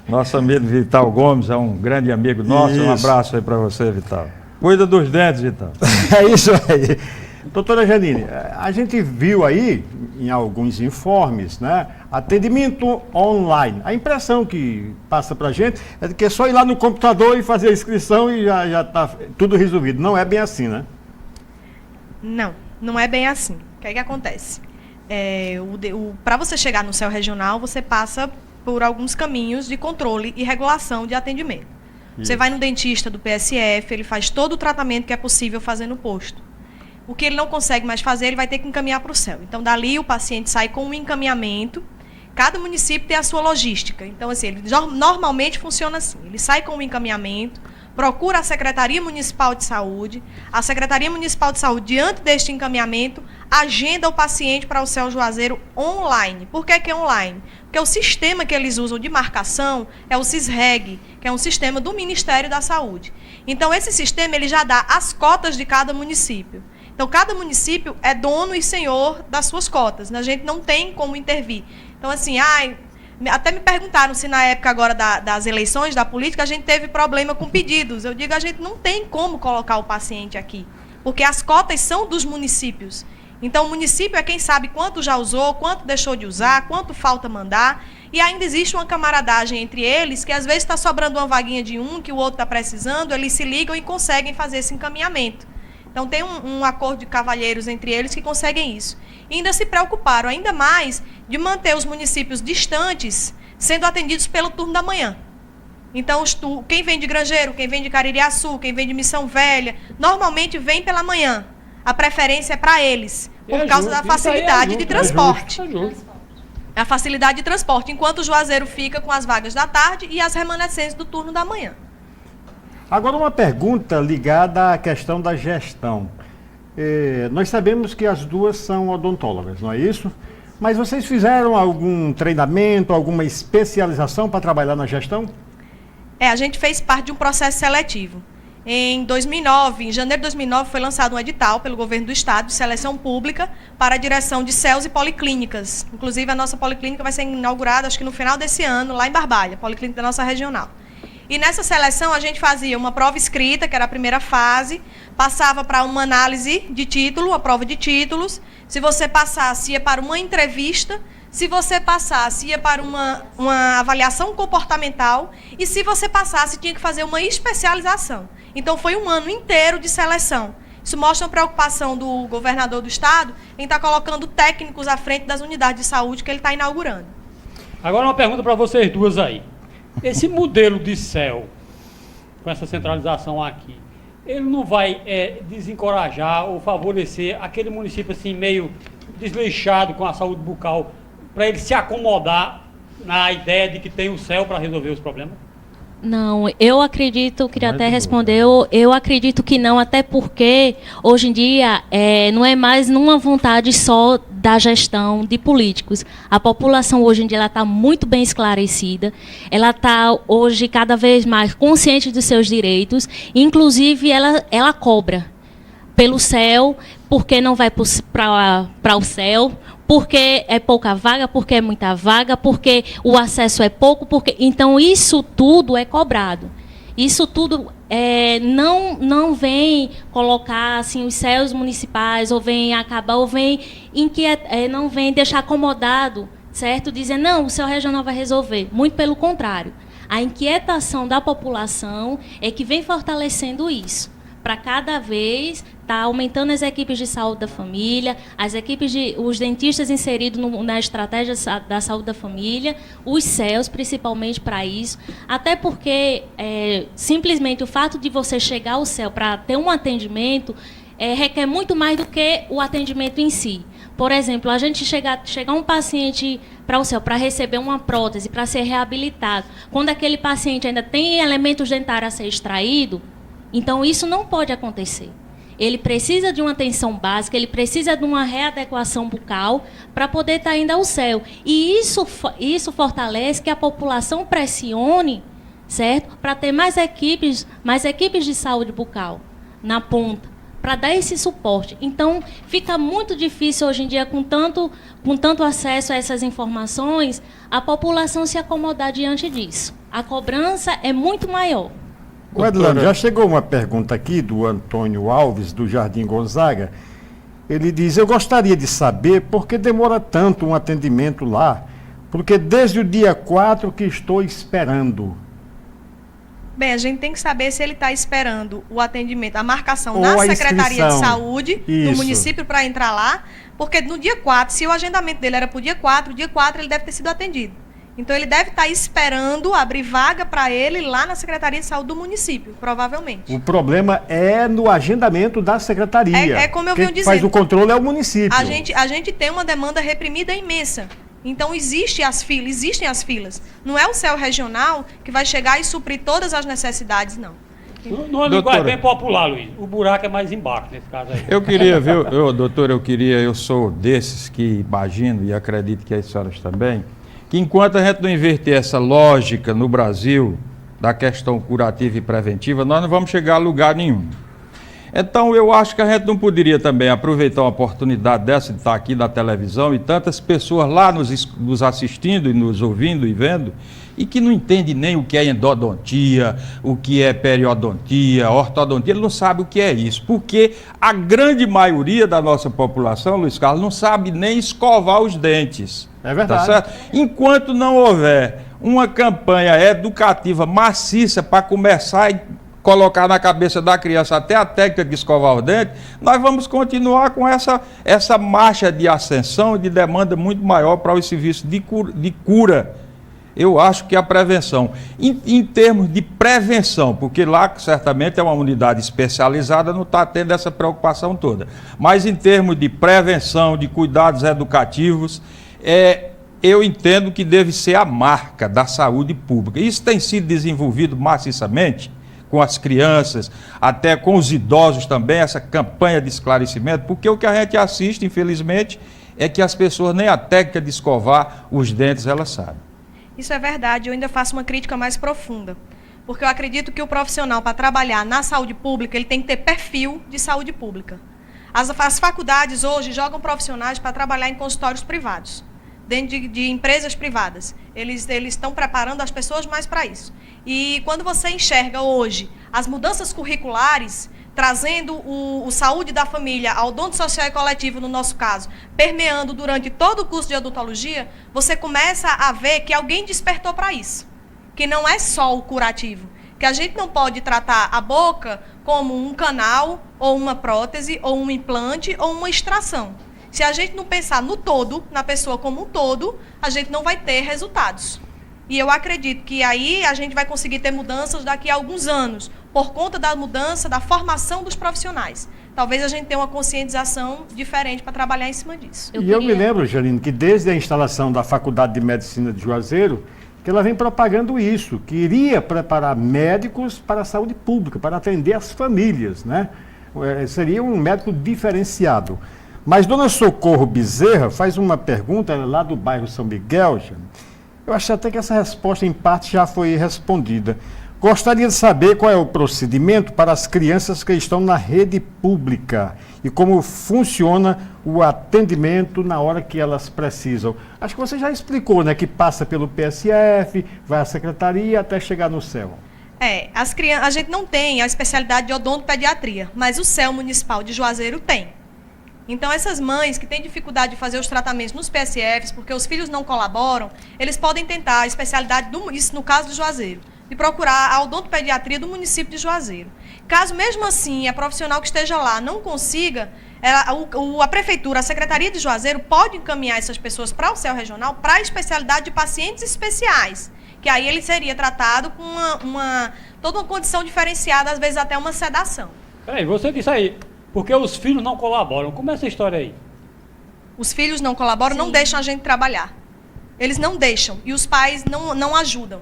Nosso amigo Vital Gomes é um grande amigo nosso. Isso. Um abraço aí para você, Vital. Cuida dos dentes, Vital. É isso aí. Doutora Janine, a gente viu aí, em alguns informes, né, atendimento online. A impressão que passa para a gente é de que é só ir lá no computador e fazer a inscrição e já está tudo resolvido. Não é bem assim, né? Não. Não é bem assim. O que é que acontece? Para você chegar no CEL regional, você passa por alguns caminhos de controle e regulação de atendimento. Você vai no dentista do PSF, ele faz todo o tratamento que é possível fazer no posto. O que ele não consegue mais fazer, ele vai ter que encaminhar para o CEL. Então, dali o paciente sai com um encaminhamento. Cada município tem a sua logística. Então, assim, ele normalmente funciona assim. Ele sai com um encaminhamento, procura a Secretaria Municipal de Saúde. A Secretaria Municipal de Saúde, diante deste encaminhamento, agenda o paciente para o CEL Juazeiro online. Por que é online? Porque o sistema que eles usam de marcação é o SISREG, que é um sistema do Ministério da Saúde. Então, esse sistema ele já dá as cotas de cada município. Então, cada município é dono e senhor das suas cotas. A gente não tem como intervir. Então, assim, até me perguntaram se na época agora das eleições, da política, a gente teve problema com pedidos. Eu digo, a gente não tem como colocar o paciente aqui, porque as cotas são dos municípios. Então, o município é quem sabe quanto já usou, quanto deixou de usar, quanto falta mandar. E ainda existe uma camaradagem entre eles, que às vezes está sobrando uma vaguinha de um, que o outro está precisando, eles se ligam e conseguem fazer esse encaminhamento. Então, tem um acordo de cavalheiros entre eles que conseguem isso. E ainda se preocuparam, ainda mais, de manter os municípios distantes sendo atendidos pelo turno da manhã. Então, quem vem de Grangeiro, quem vem de Caririaçu, quem vem de Missão Velha, normalmente vem pela manhã. A preferência é para eles, por causa da facilidade de transporte. A facilidade de transporte, enquanto o Juazeiro fica com as vagas da tarde e as remanescentes do turno da manhã. Agora, uma pergunta ligada à questão da gestão. Nós sabemos que as duas são odontólogas, não é isso? Mas vocês fizeram algum treinamento, alguma especialização para trabalhar na gestão? A gente fez parte de um processo seletivo. Em 2009, em janeiro de 2009, foi lançado um edital pelo governo do estado de seleção pública para a direção de CELs e policlínicas. Inclusive, a nossa policlínica vai ser inaugurada, acho que no final desse ano, lá em Barbalha, policlínica da nossa regional. E nessa seleção a gente fazia uma prova escrita, que era a primeira fase, passava para uma análise de título, a prova de títulos. Se você passasse, ia para uma entrevista. Se você passasse, ia para uma avaliação comportamental. E se você passasse, tinha que fazer uma especialização. Então foi um ano inteiro de seleção. Isso mostra a preocupação do governador do estado em estar colocando técnicos à frente das unidades de saúde que ele está inaugurando. Agora uma pergunta para vocês duas aí. Esse modelo de CEL, com essa centralização aqui, ele não vai desencorajar ou favorecer aquele município assim meio desleixado com a saúde bucal, para ele se acomodar na ideia de que tem o CEL para resolver os problemas? Não, eu acredito, queria até responder, eu acredito que não, até porque hoje em dia não é mais numa vontade só da gestão de políticos. A população hoje em dia está muito bem esclarecida, ela está hoje cada vez mais consciente dos seus direitos, inclusive ela cobra pelo CEL, porque não vai para o CEL, porque é pouca vaga, porque é muita vaga, porque o acesso é pouco, então isso tudo é cobrado. Isso tudo não vem colocar assim, os CELs municipais, ou vem acabar, ou vem não vem deixar acomodado, certo? Dizer, não, o CEL regional vai resolver. Muito pelo contrário. A inquietação da população é que vem fortalecendo isso, para cada vez estar aumentando as equipes de saúde da família, os dentistas inseridos na estratégia da saúde da família, os CELs, principalmente para isso, até porque simplesmente o fato de você chegar ao CEL para ter um atendimento requer muito mais do que o atendimento em si. Por exemplo, a gente chegar um paciente para o CEL para receber uma prótese, para ser reabilitado, quando aquele paciente ainda tem elementos dentários a ser extraído, então isso não pode acontecer. Ele precisa de uma atenção básica, ele precisa de uma readequação bucal para poder estar indo ao CEL. E isso fortalece que a população pressione, certo? Para ter mais equipes de saúde bucal na ponta, para dar esse suporte. Então, fica muito difícil hoje em dia, com tanto acesso a essas informações, a população se acomodar diante disso. A cobrança é muito maior. O Edlano, já chegou uma pergunta aqui do Antônio Alves, do Jardim Gonzaga. Ele diz, eu gostaria de saber por que demora tanto um atendimento lá, porque desde o dia 4 que estou esperando. Bem, a gente tem que saber se ele está esperando o atendimento, a marcação Ou na a Secretaria de inscrição. Saúde do Isso. município para entrar lá, porque no dia 4, se o agendamento dele era para o dia 4 ele deve ter sido atendido. Então ele deve estar esperando abrir vaga para ele lá na Secretaria de Saúde do município, provavelmente. O problema é no agendamento da secretaria. É como eu venho Quem faz dizendo. o controle é o município. A gente tem uma demanda reprimida imensa. Então existem as filas. Não é o CEL regional que vai chegar e suprir todas as necessidades, não. Numa linguagem bem popular, Luiz, o buraco é mais embaixo nesse caso aí. Eu queria, viu, doutor, eu sou desses que imagino e acredito que as senhoras também, que enquanto a gente não inverter essa lógica no Brasil da questão curativa e preventiva, nós não vamos chegar a lugar nenhum. Então eu acho que a gente não poderia também aproveitar uma oportunidade dessa de estar aqui na televisão e tantas pessoas lá nos assistindo e nos ouvindo e vendo, e que não entende nem o que é endodontia, o que é periodontia, ortodontia, ele não sabe o que é isso, porque a grande maioria da nossa população, Luiz Carlos, não sabe nem escovar os dentes. É verdade. Tá certo? Enquanto não houver uma campanha educativa maciça para começar a colocar na cabeça da criança até a técnica de escovar os dentes, nós vamos continuar com essa marcha de ascensão e de demanda muito maior para os serviços de cura. Eu acho que a prevenção, em termos de prevenção, porque lá certamente é uma unidade especializada, não está tendo essa preocupação toda, mas em termos de prevenção, de cuidados educativos, eu entendo que deve ser a marca da saúde pública. Isso tem sido desenvolvido maciçamente com as crianças, até com os idosos também, essa campanha de esclarecimento, porque o que a gente assiste, infelizmente, é que as pessoas nem a técnica de escovar os dentes elas sabem. Isso é verdade, eu ainda faço uma crítica mais profunda, porque eu acredito que o profissional, para trabalhar na saúde pública, ele tem que ter perfil de saúde pública. As faculdades hoje jogam profissionais para trabalhar em consultórios privados, dentro de empresas privadas. Eles estão preparando as pessoas mais para isso. E quando você enxerga hoje as mudanças curriculares, trazendo o saúde da família, a odonto social e coletivo, no nosso caso, permeando durante todo o curso de odontologia, você começa a ver que alguém despertou para isso. Que não é só o curativo. Que a gente não pode tratar a boca como um canal, ou uma prótese, ou um implante, ou uma extração. Se a gente não pensar no todo, na pessoa como um todo, a gente não vai ter resultados. E eu acredito que aí a gente vai conseguir ter mudanças daqui a alguns anos, por conta da mudança, da formação dos profissionais. Talvez a gente tenha uma conscientização diferente para trabalhar em cima disso. Eu me lembro, Janine, que desde a instalação da Faculdade de Medicina de Juazeiro, que ela vem propagando isso, que iria preparar médicos para a saúde pública, para atender as famílias, né? Seria um médico diferenciado. Mas Dona Socorro Bezerra faz uma pergunta lá do bairro São Miguel, Janine. Eu acho até que essa resposta, em parte, já foi respondida. Gostaria de saber qual é o procedimento para as crianças que estão na rede pública e como funciona o atendimento na hora que elas precisam. Acho que você já explicou, né, que passa pelo PSF, vai à secretaria até chegar no CEL. A gente não tem a especialidade de odontopediatria, mas o CEL municipal de Juazeiro tem. Então, essas mães que têm dificuldade de fazer os tratamentos nos PSFs, porque os filhos não colaboram, eles podem tentar a especialidade, isso no caso de Juazeiro, de procurar a odontopediatria do município de Juazeiro. Caso, mesmo assim, a profissional que esteja lá não consiga, a prefeitura, a Secretaria de Juazeiro pode encaminhar essas pessoas para o CEL regional para a especialidade de pacientes especiais, que aí ele seria tratado com toda uma condição diferenciada, às vezes até uma sedação. Peraí, você disse aí, porque os filhos não colaboram. Como é essa história aí? Os filhos não colaboram, não deixam a gente trabalhar. Eles não deixam. E os pais não ajudam.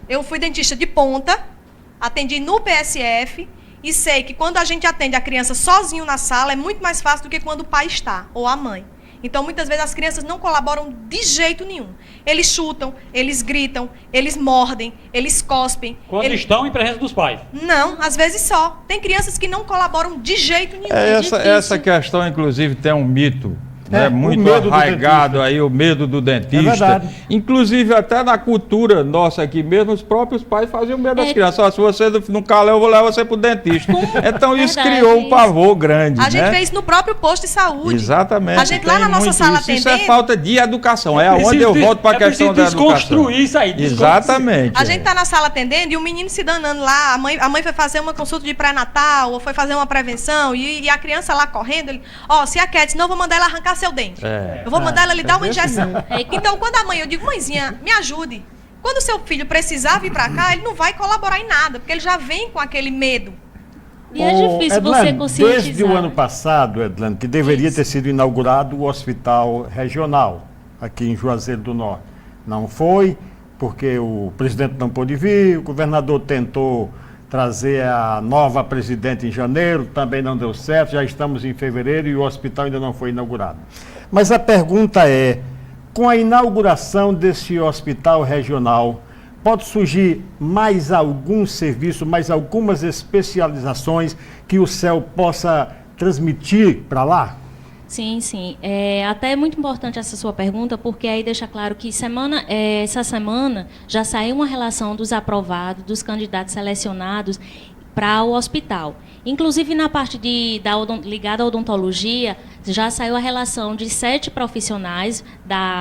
Eu fui dentista de ponta, atendi no PSF e sei que quando a gente atende a criança sozinho na sala é muito mais fácil do que quando o pai está, ou a mãe. Então, muitas vezes, as crianças não colaboram de jeito nenhum. Eles chutam, eles gritam, eles mordem, eles cospem. Quando estão em presença dos pais? Não, às vezes só. Tem crianças que não colaboram de jeito nenhum. Essa questão, inclusive, tem um mito né? Muito arraigado aí o medo do dentista. Inclusive até na cultura nossa aqui mesmo, os próprios pais faziam medo das crianças. Ó, se você não calar, eu vou levar você pro dentista. Então isso criou um pavor grande. A gente vê isso no próprio posto de saúde. Exatamente. A gente lá na nossa sala atendendo. Isso é falta de educação. É onde eu volto para a questão da educação. Desconstruir isso aí. Exatamente. A gente tá na sala atendendo e o menino se danando lá, a mãe foi fazer uma consulta de pré-natal ou foi fazer uma prevenção e a criança lá correndo, ele, se a Cat, senão eu vou mandar ela arrancar seu dente. Eu vou mandar ela lhe dar uma injeção. Então, quando a mãe, eu digo, mãezinha, me ajude. Quando o seu filho precisar vir para cá, ele não vai colaborar em nada, porque ele já vem com aquele medo. E é difícil você conscientizar. Desde o ano passado, Edlane, que deveria ter sido inaugurado o hospital regional aqui em Juazeiro do Norte. Não foi, porque o presidente não pôde vir, o governador tentou trazer a nova presidente em janeiro, também não deu certo, já estamos em fevereiro e o hospital ainda não foi inaugurado. Mas a pergunta é, com a inauguração desse hospital regional, pode surgir mais algum serviço, mais algumas especializações que o CEL possa transmitir para lá? Sim, sim. Até é muito importante essa sua pergunta, porque aí deixa claro que essa semana já saiu uma relação dos aprovados, dos candidatos selecionados para o hospital. Inclusive, na parte ligada à odontologia, já saiu a relação de 7 profissionais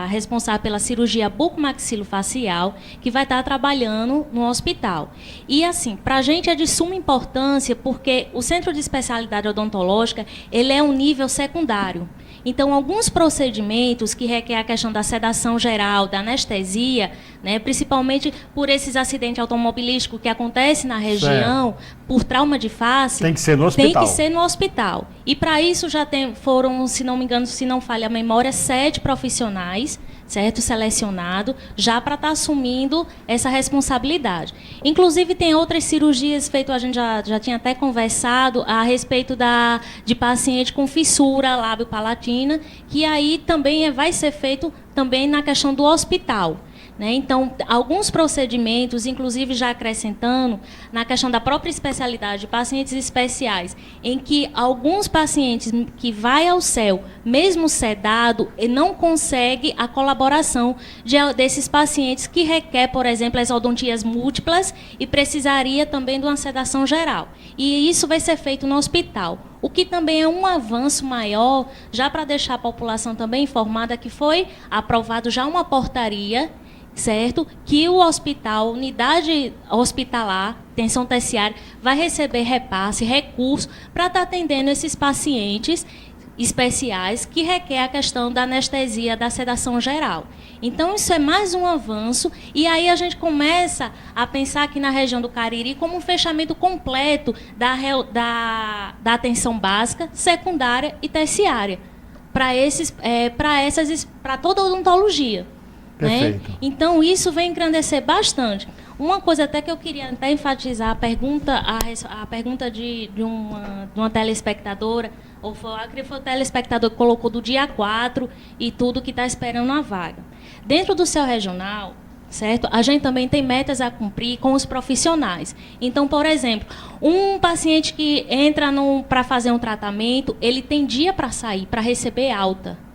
responsável pela cirurgia bucomaxilofacial, que vai estar trabalhando no hospital. E, assim, para a gente é de suma importância, porque o Centro de Especialidade Odontológica, ele é um nível secundário. Então, alguns procedimentos que requer a questão da sedação geral, da anestesia, né, principalmente por esses acidentes automobilísticos que acontecem na região, por trauma de face, tem que ser no hospital. Tem que ser no hospital. E para isso já foram, se não me engano, se não falha a memória, 7 profissionais, certo, selecionado, já para estar assumindo essa responsabilidade. Inclusive, tem outras cirurgias feitas, a gente já tinha até conversado a respeito de paciente com fissura lábio-palatina, que aí também vai ser feito também na questão do hospital. Né? Então, alguns procedimentos, inclusive já acrescentando, na questão da própria especialidade de pacientes especiais, em que alguns pacientes que vai ao CEL, mesmo sedado, não consegue a colaboração desses pacientes que requer, por exemplo, as odontias múltiplas e precisaria também de uma sedação geral. E isso vai ser feito no hospital. O que também é um avanço maior, já para deixar a população também informada, que foi aprovado já uma portaria, certo? Que o hospital, unidade hospitalar, atenção terciária, vai receber repasse, recurso, para estar atendendo esses pacientes especiais que requer a questão da anestesia, da sedação geral. Então, isso é mais um avanço, e aí a gente começa a pensar aqui na região do Cariri como um fechamento completo da atenção básica, secundária e terciária, para toda a odontologia. Né? Então, isso vem engrandecer bastante. Uma coisa até que eu queria até enfatizar, a pergunta de uma telespectadora, ou foi o telespectador que colocou do dia 4 e tudo que está esperando a vaga. Dentro do CEL regional, certo? A gente também tem metas a cumprir com os profissionais. Então, por exemplo, um paciente que entra para fazer um tratamento, ele tem dia para sair, para receber alta.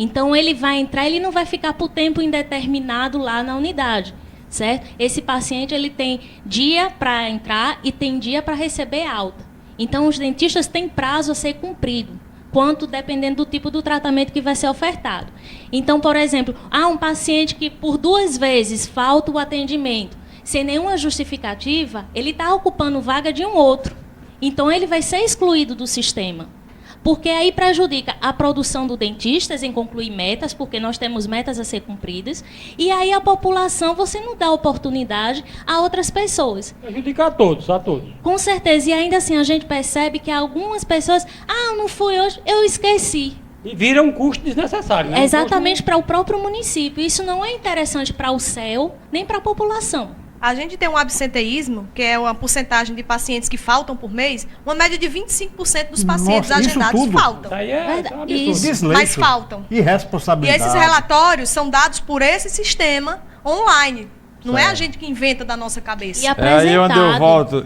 Então, ele vai entrar, ele não vai ficar por tempo indeterminado lá na unidade, certo? Esse paciente, ele tem dia para entrar e tem dia para receber alta. Então, os dentistas têm prazo a ser cumprido, quanto dependendo do tipo do tratamento que vai ser ofertado. Então, por exemplo, um paciente que por 2 vezes falta o atendimento, sem nenhuma justificativa, ele está ocupando vaga de um outro. Então, ele vai ser excluído do sistema. Porque aí prejudica a produção do dentista em concluir metas, porque nós temos metas a ser cumpridas, e aí a população, você não dá oportunidade a outras pessoas. Prejudica a todos. Com certeza, e ainda assim a gente percebe que algumas pessoas, não fui hoje, eu esqueci. E vira um custo desnecessário, né? Exatamente, para o próprio município. Isso não é interessante para o CEL, nem para a população. A gente tem um absenteísmo, que é uma porcentagem de pacientes que faltam por mês, uma média de 25% dos pacientes agendados faltam. Isso aí é absurdo. Mas faltam. Irresponsabilidade. E esses relatórios são dados por esse sistema online. Não é a gente que inventa da nossa cabeça. E apresentado. É aí onde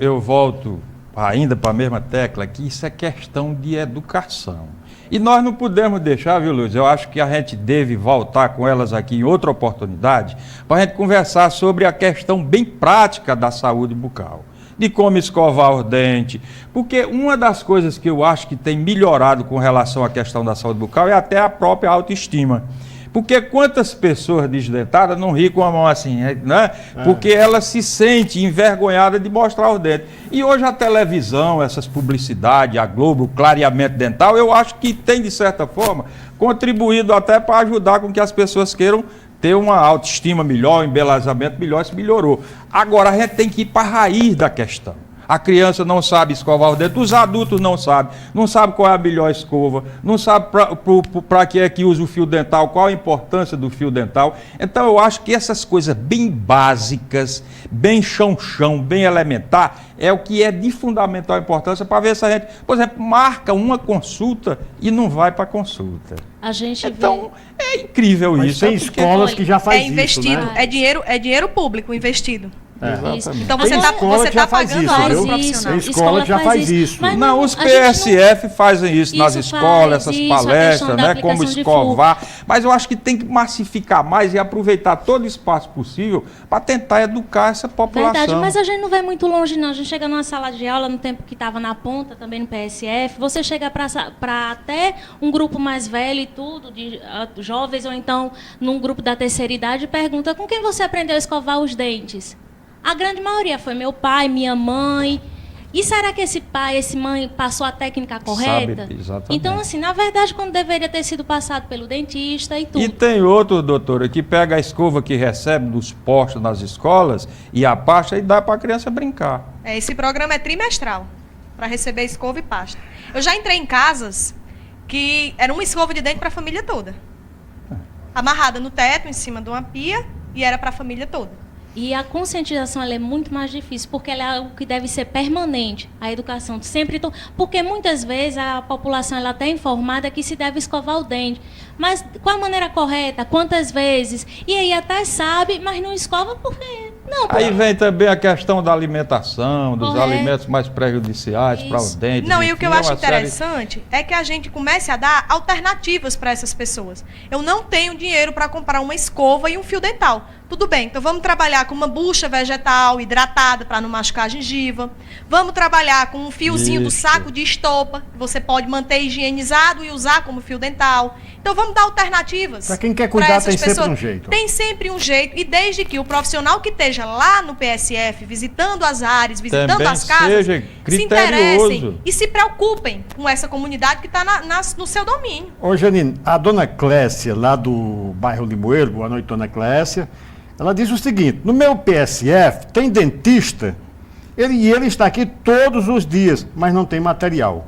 eu volto ainda para a mesma tecla, que isso é questão de educação. E nós não podemos deixar, viu, Luiz? Eu acho que a gente deve voltar com elas aqui em outra oportunidade para a gente conversar sobre a questão bem prática da saúde bucal, de como escovar os dentes, porque uma das coisas que eu acho que tem melhorado com relação à questão da saúde bucal é até a própria autoestima. Porque quantas pessoas desdentadas não riem com a mão assim, né? Porque ela se sente envergonhada de mostrar os dentes. E hoje a televisão, essas publicidades, a Globo, o clareamento dental, eu acho que tem, de certa forma, contribuído até para ajudar com que as pessoas queiram ter uma autoestima melhor, um embelezamento melhor, isso melhorou. Agora a gente tem que ir para a raiz da questão. A criança não sabe escovar os dentes, os adultos não sabem qual é a melhor escova, não sabe para que é que usa o fio dental, qual a importância do fio dental. Então eu acho que essas coisas bem básicas, bem chão, bem elementar, é o que é de fundamental importância para ver se a gente, por exemplo, marca uma consulta e não vai para a consulta. Então, é incrível. Mas isso. Tem escolas que já fazem isso, investido, né? É dinheiro público investido. Exatamente. Então você está pagando horas do profissional. Tem escola que já faz isso. Não, os PSF fazem isso nas escolas, essas palestras, né? Como escovar. Mas eu acho que tem que massificar mais e aproveitar todo o espaço possível para tentar educar essa população. Verdade, mas a gente não vai muito longe, não. A gente chega numa sala de aula, no tempo que estava na ponta, também no PSF, você chega para até um grupo mais velho e tudo, de jovens, ou então num grupo da terceira idade, e pergunta: com quem você aprendeu a escovar os dentes? A grande maioria foi meu pai, minha mãe. E será que esse pai, essa mãe passou a técnica correta? Sabe, exatamente. Então, assim, na verdade, quando deveria ter sido passado pelo dentista e tudo. E tem outro, doutora, que pega a escova que recebe dos postos nas escolas e a pasta e dá para a criança brincar. Esse programa é trimestral, para receber escova e pasta. Eu já entrei em casas que era uma escova de dente para a família toda. Amarrada no teto, em cima de uma pia, e era para a família toda. E a conscientização ela é muito mais difícil, porque ela é algo que deve ser permanente. A educação sempre... Porque muitas vezes a população ela está informada que se deve escovar o dente. Mas qual a maneira correta? Quantas vezes? E aí até sabe, mas não escova porque... Não, Aí vem também a questão da alimentação, dos alimentos mais prejudiciais para os dentes. Não, e o que eu acho interessante é que a gente comece a dar alternativas para essas pessoas. Eu não tenho dinheiro para comprar uma escova e um fio dental. Tudo bem, então vamos trabalhar com uma bucha vegetal hidratada para não machucar a gengiva. Vamos trabalhar com um fiozinho do saco de estopa, que você pode manter higienizado e usar como fio dental. Então vamos dar alternativas. Para quem quer cuidar tem sempre um jeito. Tem sempre um jeito. E desde que o profissional que esteja lá no PSF, visitando as áreas, visitando também as casas, seja se interessem e se preocupem com essa comunidade que está no seu domínio. Ô, Janine, a dona Clécia, lá do bairro Limoeiro, boa noite, dona Clécia, ela diz o seguinte: no meu PSF tem dentista, ele está aqui todos os dias, mas não tem material.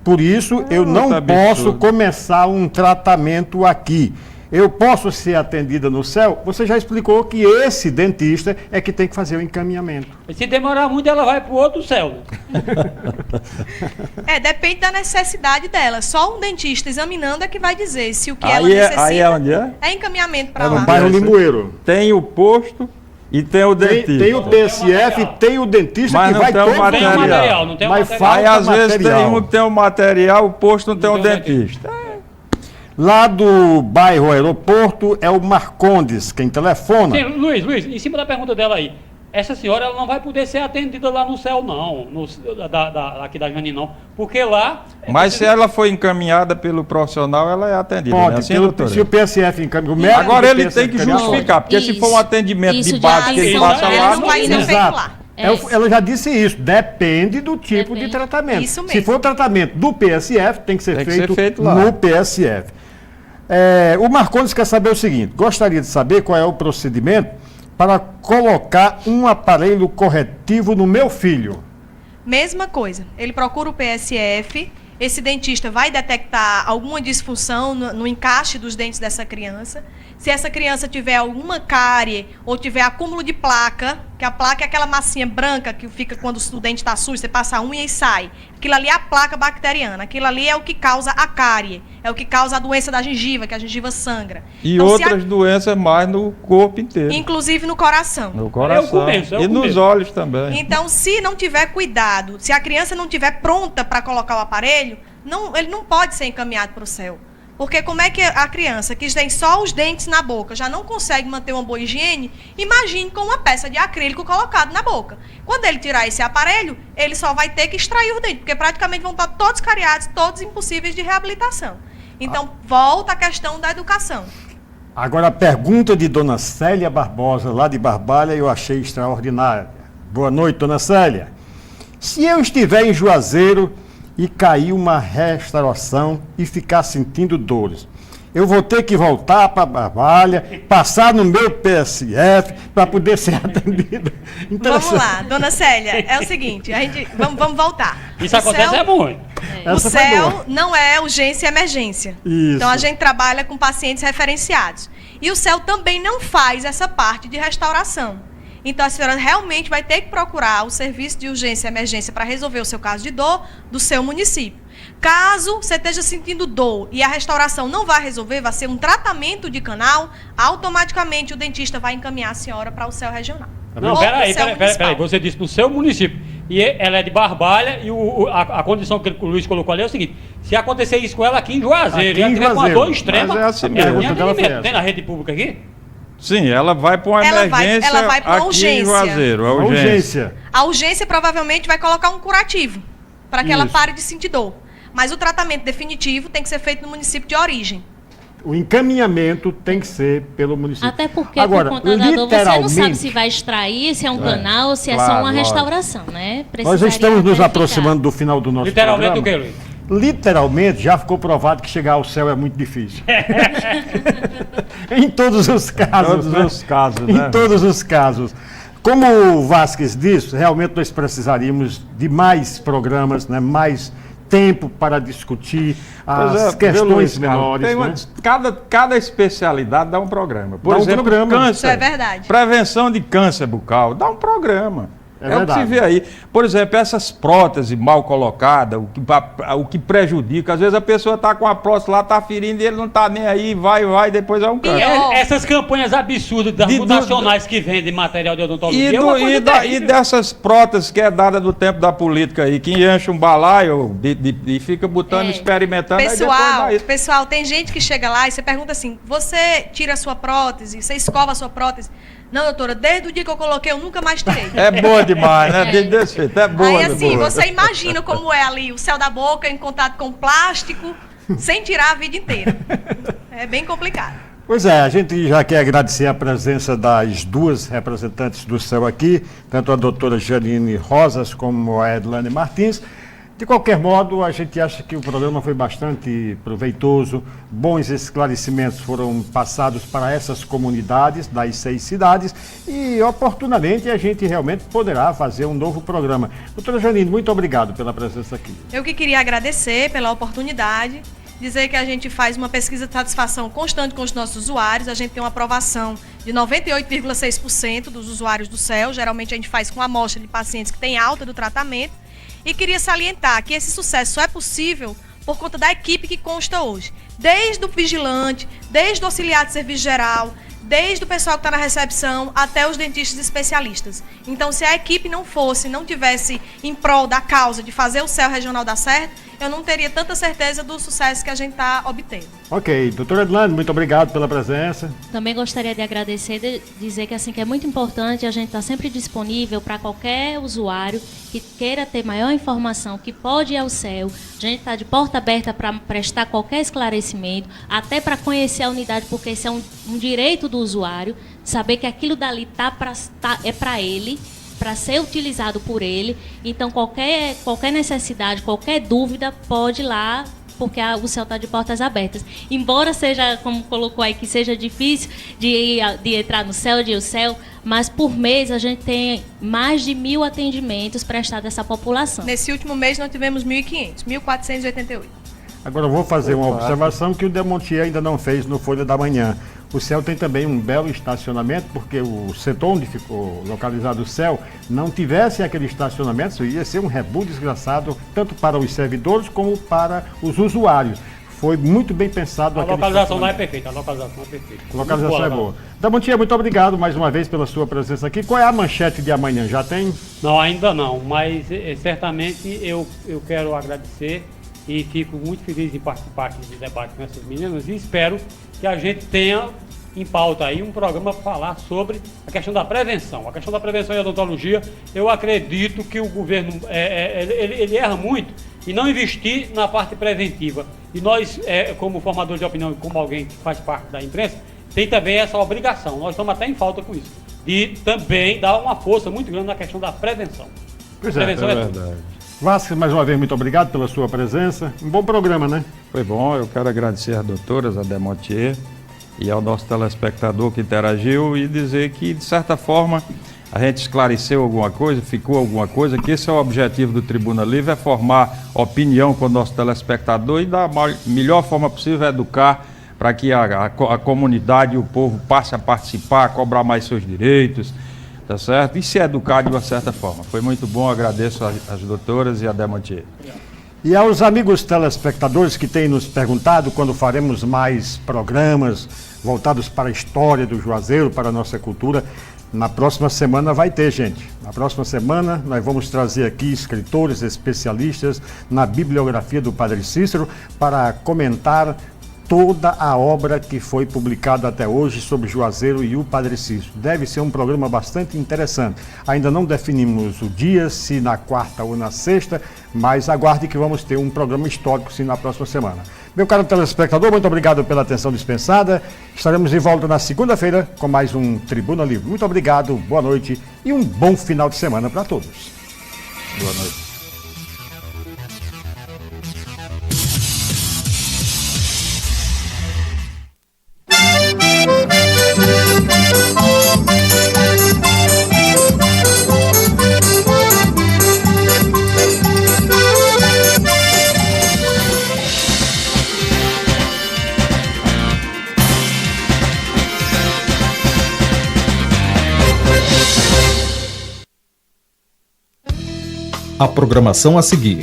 Por isso, eu não posso começar um tratamento aqui. Eu posso ser atendida no céu? Você já explicou que esse dentista é que tem que fazer o encaminhamento. E se demorar muito, ela vai para o outro céu. Depende da necessidade dela. Só um dentista examinando é que vai dizer se o que ela Aí necessita é onde é? é encaminhamento para lá. No bairro Limoeiro. Tem o posto e tem o dentista. Tem o PSF, tem o dentista, mas que não vai tem o todo material. Não tem o mas material. falta Aí às vezes material. tem um que tem o material, o posto não tem o dentista. Lá do bairro Aeroporto é o Marcondes, quem telefona. Sim, Luiz, em cima da pergunta dela aí, essa senhora ela não vai poder ser atendida lá no céu, não, aqui da Janine, não, porque lá... Mas se ela for encaminhada pelo profissional, ela é atendida. Pode, né? Assim, doutora? se o PSF encaminha... Agora ele tem que justificar, porque se for um atendimento de base que ele passa lá... Não vai ser feito lá. Ela já disse isso, depende do tipo de tratamento. Isso mesmo. Se for tratamento do PSF, tem que ser feito lá no PSF. O Marcondes quer saber o seguinte: gostaria de saber qual é o procedimento para colocar um aparelho corretivo no meu filho. Mesma coisa, ele procura o PSF, esse dentista vai detectar alguma disfunção no encaixe dos dentes dessa criança. Se essa criança tiver alguma cárie ou tiver acúmulo de placa, que a placa é aquela massinha branca que fica quando o dente está sujo, você passa a unha e sai. Aquilo ali é a placa bacteriana, aquilo ali é o que causa a cárie, é o que causa a doença da gengiva, que a gengiva sangra. E então, outras doenças mais no corpo inteiro. Inclusive no coração. No coração. E nos olhos também. Então, se não tiver cuidado, se a criança não tiver pronta para colocar o aparelho, ele não pode ser encaminhado para o CEL. Porque como é que a criança que tem só os dentes na boca já não consegue manter uma boa higiene, imagine com uma peça de acrílico colocado na boca. Quando ele tirar esse aparelho, ele só vai ter que extrair os dentes, porque praticamente vão estar todos cariados, todos impossíveis de reabilitação. Então, volta a questão da educação. Agora, a pergunta de Dona Célia Barbosa, lá de Barbalha, eu achei extraordinária. Boa noite, Dona Célia. Se eu estiver em Juazeiro e cair uma restauração e ficar sentindo dores, eu vou ter que voltar para Barbalha, passar no meu PSF para poder ser atendido. Vamos lá, Dona Célia, é o seguinte, vamos voltar. Isso acontece muito. O CEL não é urgência e emergência. Isso. Então a gente trabalha com pacientes referenciados. E o CEL também não faz essa parte de restauração. Então a senhora realmente vai ter que procurar o serviço de urgência e emergência para resolver o seu caso de dor do seu município. Caso você esteja sentindo dor e a restauração não vai resolver, vai ser um tratamento de canal, automaticamente o dentista vai encaminhar a senhora para o CEL regional. Não, peraí, você disse no seu município. E ela é de Barbalha e a condição que o Luiz colocou ali é o seguinte: se acontecer isso com ela aqui em Juazeiro, e ela tiver com uma dor extrema, é assim mesmo. Tem na rede pública aqui? Sim, ela vai para uma emergência ela vai para aqui urgência. em Juazeiro. A urgência. A urgência provavelmente vai colocar um curativo para que ela pare de sentir dor. Mas o tratamento definitivo tem que ser feito no município de origem. O encaminhamento tem que ser pelo município. Até porque, agora, por conta da dor, você não sabe se vai extrair, se é um canal ou se é só uma restauração, né? Nós estamos nos aproximando do final do nosso Literalmente programa. o quê, Luiz? Literalmente, já ficou provado que chegar ao céu é muito difícil. Em todos os casos. Em todos os casos. Como o Vasquez disse, realmente nós precisaríamos de mais programas, né, mais tempo para discutir as questões menores. Cada especialidade dá um programa. Por exemplo, câncer. Isso é verdade. Prevenção de câncer bucal, dá um programa. É o que se vê aí. Por exemplo, essas próteses mal colocadas, o que prejudica. Às vezes a pessoa está com a prótese lá, está ferindo e ele não está nem aí, vai, depois é um câncer. Essas campanhas absurdas das multinacionais que vendem material de odontologia. E dessas próteses que é dada do tempo da política aí, que enche um balaio e fica botando, experimentando. Pessoal, tem gente que chega lá e você pergunta assim: você tira a sua prótese, você escova a sua prótese? Não, doutora, desde o dia que eu coloquei, eu nunca mais tirei. É boa demais, né? Desse jeito, é boa. Aí assim, você imagina como é ali o céu da boca em contato com plástico, sem tirar a vida inteira. É bem complicado. Pois é, a gente já quer agradecer a presença das duas representantes do CEL aqui, tanto a doutora Janine Rosas como a Edlane Martins. De qualquer modo, a gente acha que o programa foi bastante proveitoso, bons esclarecimentos foram passados para essas comunidades das 6 cidades e, oportunamente, a gente realmente poderá fazer um novo programa. Doutora Janine, muito obrigado pela presença aqui. Eu que queria agradecer pela oportunidade, dizer que a gente faz uma pesquisa de satisfação constante com os nossos usuários, a gente tem uma aprovação de 98,6% dos usuários do CEL, geralmente a gente faz com a amostra de pacientes que têm alta do tratamento. E queria salientar que esse sucesso só é possível por conta da equipe que consta hoje. Desde o vigilante, desde o auxiliar de serviço geral, desde o pessoal que está na recepção até os dentistas especialistas. Então, se a equipe não tivesse em prol da causa de fazer o CEL regional dar certo, eu não teria tanta certeza do sucesso que a gente está obtendo. Ok, doutora Edlane, muito obrigado pela presença. Também gostaria de agradecer, dizer que assim que é muito importante a gente estar sempre disponível para qualquer usuário que queira ter maior informação, que pode ir ao CEL. A gente está de porta aberta para prestar qualquer esclarecimento, até para conhecer a unidade, porque esse é um direito do usuário, saber que aquilo dali é para ele, para ser utilizado por ele. Então, qualquer necessidade, qualquer dúvida, pode ir lá, porque o CEL está de portas abertas. Embora seja, como colocou aí, que seja difícil de entrar no CEL, de ir ao CEL, mas por mês a gente tem mais de 1.000 atendimentos prestados a essa população. Nesse último mês nós tivemos 1.500, 1.488. Agora eu vou fazer uma observação que o Demontier ainda não fez no Folha da Manhã. O CEL tem também um belo estacionamento, porque o setor onde ficou localizado o CEL não tivesse aquele estacionamento, isso ia ser um rebu desgraçado, tanto para os servidores como para os usuários. Foi muito bem pensado. A localização não é perfeita, a localização é boa. Demontier, muito obrigado mais uma vez pela sua presença aqui. Qual é a manchete de amanhã? Já tem? Não, ainda não, mas certamente eu quero agradecer e fico muito feliz em participar aqui de debate com essas meninas e espero que a gente tenha em pauta aí um programa para falar sobre a questão da prevenção. A questão da prevenção e odontologia, eu acredito que o governo ele erra muito em não investir na parte preventiva. E nós, como formador de opinião e como alguém que faz parte da imprensa, tem também essa obrigação. Nós estamos até em falta com isso, de também dar uma força muito grande na questão da prevenção. Pois é verdade. Vasquez, mais uma vez, muito obrigado pela sua presença. Um bom programa, né? Foi bom, eu quero agradecer às doutoras, a Demontier, e ao nosso telespectador que interagiu e dizer que, de certa forma, a gente esclareceu alguma coisa, ficou alguma coisa, que esse é o objetivo do Tribuna Livre, é formar opinião com o nosso telespectador e da melhor forma possível educar para que a comunidade e o povo passe a participar, a cobrar mais seus direitos, tá certo? E se educar de uma certa forma. Foi muito bom, agradeço às doutoras e a Demontier. E aos amigos telespectadores que têm nos perguntado quando faremos mais programas voltados para a história do Juazeiro, para a nossa cultura, na próxima semana vai ter, gente. Na próxima semana nós vamos trazer aqui escritores, especialistas na bibliografia do Padre Cícero para comentar toda a obra que foi publicada até hoje sobre Juazeiro e o Padre Cícero. Deve ser um programa bastante interessante. Ainda não definimos o dia, se na quarta ou na sexta, mas aguarde que vamos ter um programa histórico sim na próxima semana. Meu caro telespectador, muito obrigado pela atenção dispensada. Estaremos de volta na segunda-feira com mais um Tribuna Livre. Muito obrigado, boa noite e um bom final de semana para todos. Boa noite. A programação a seguir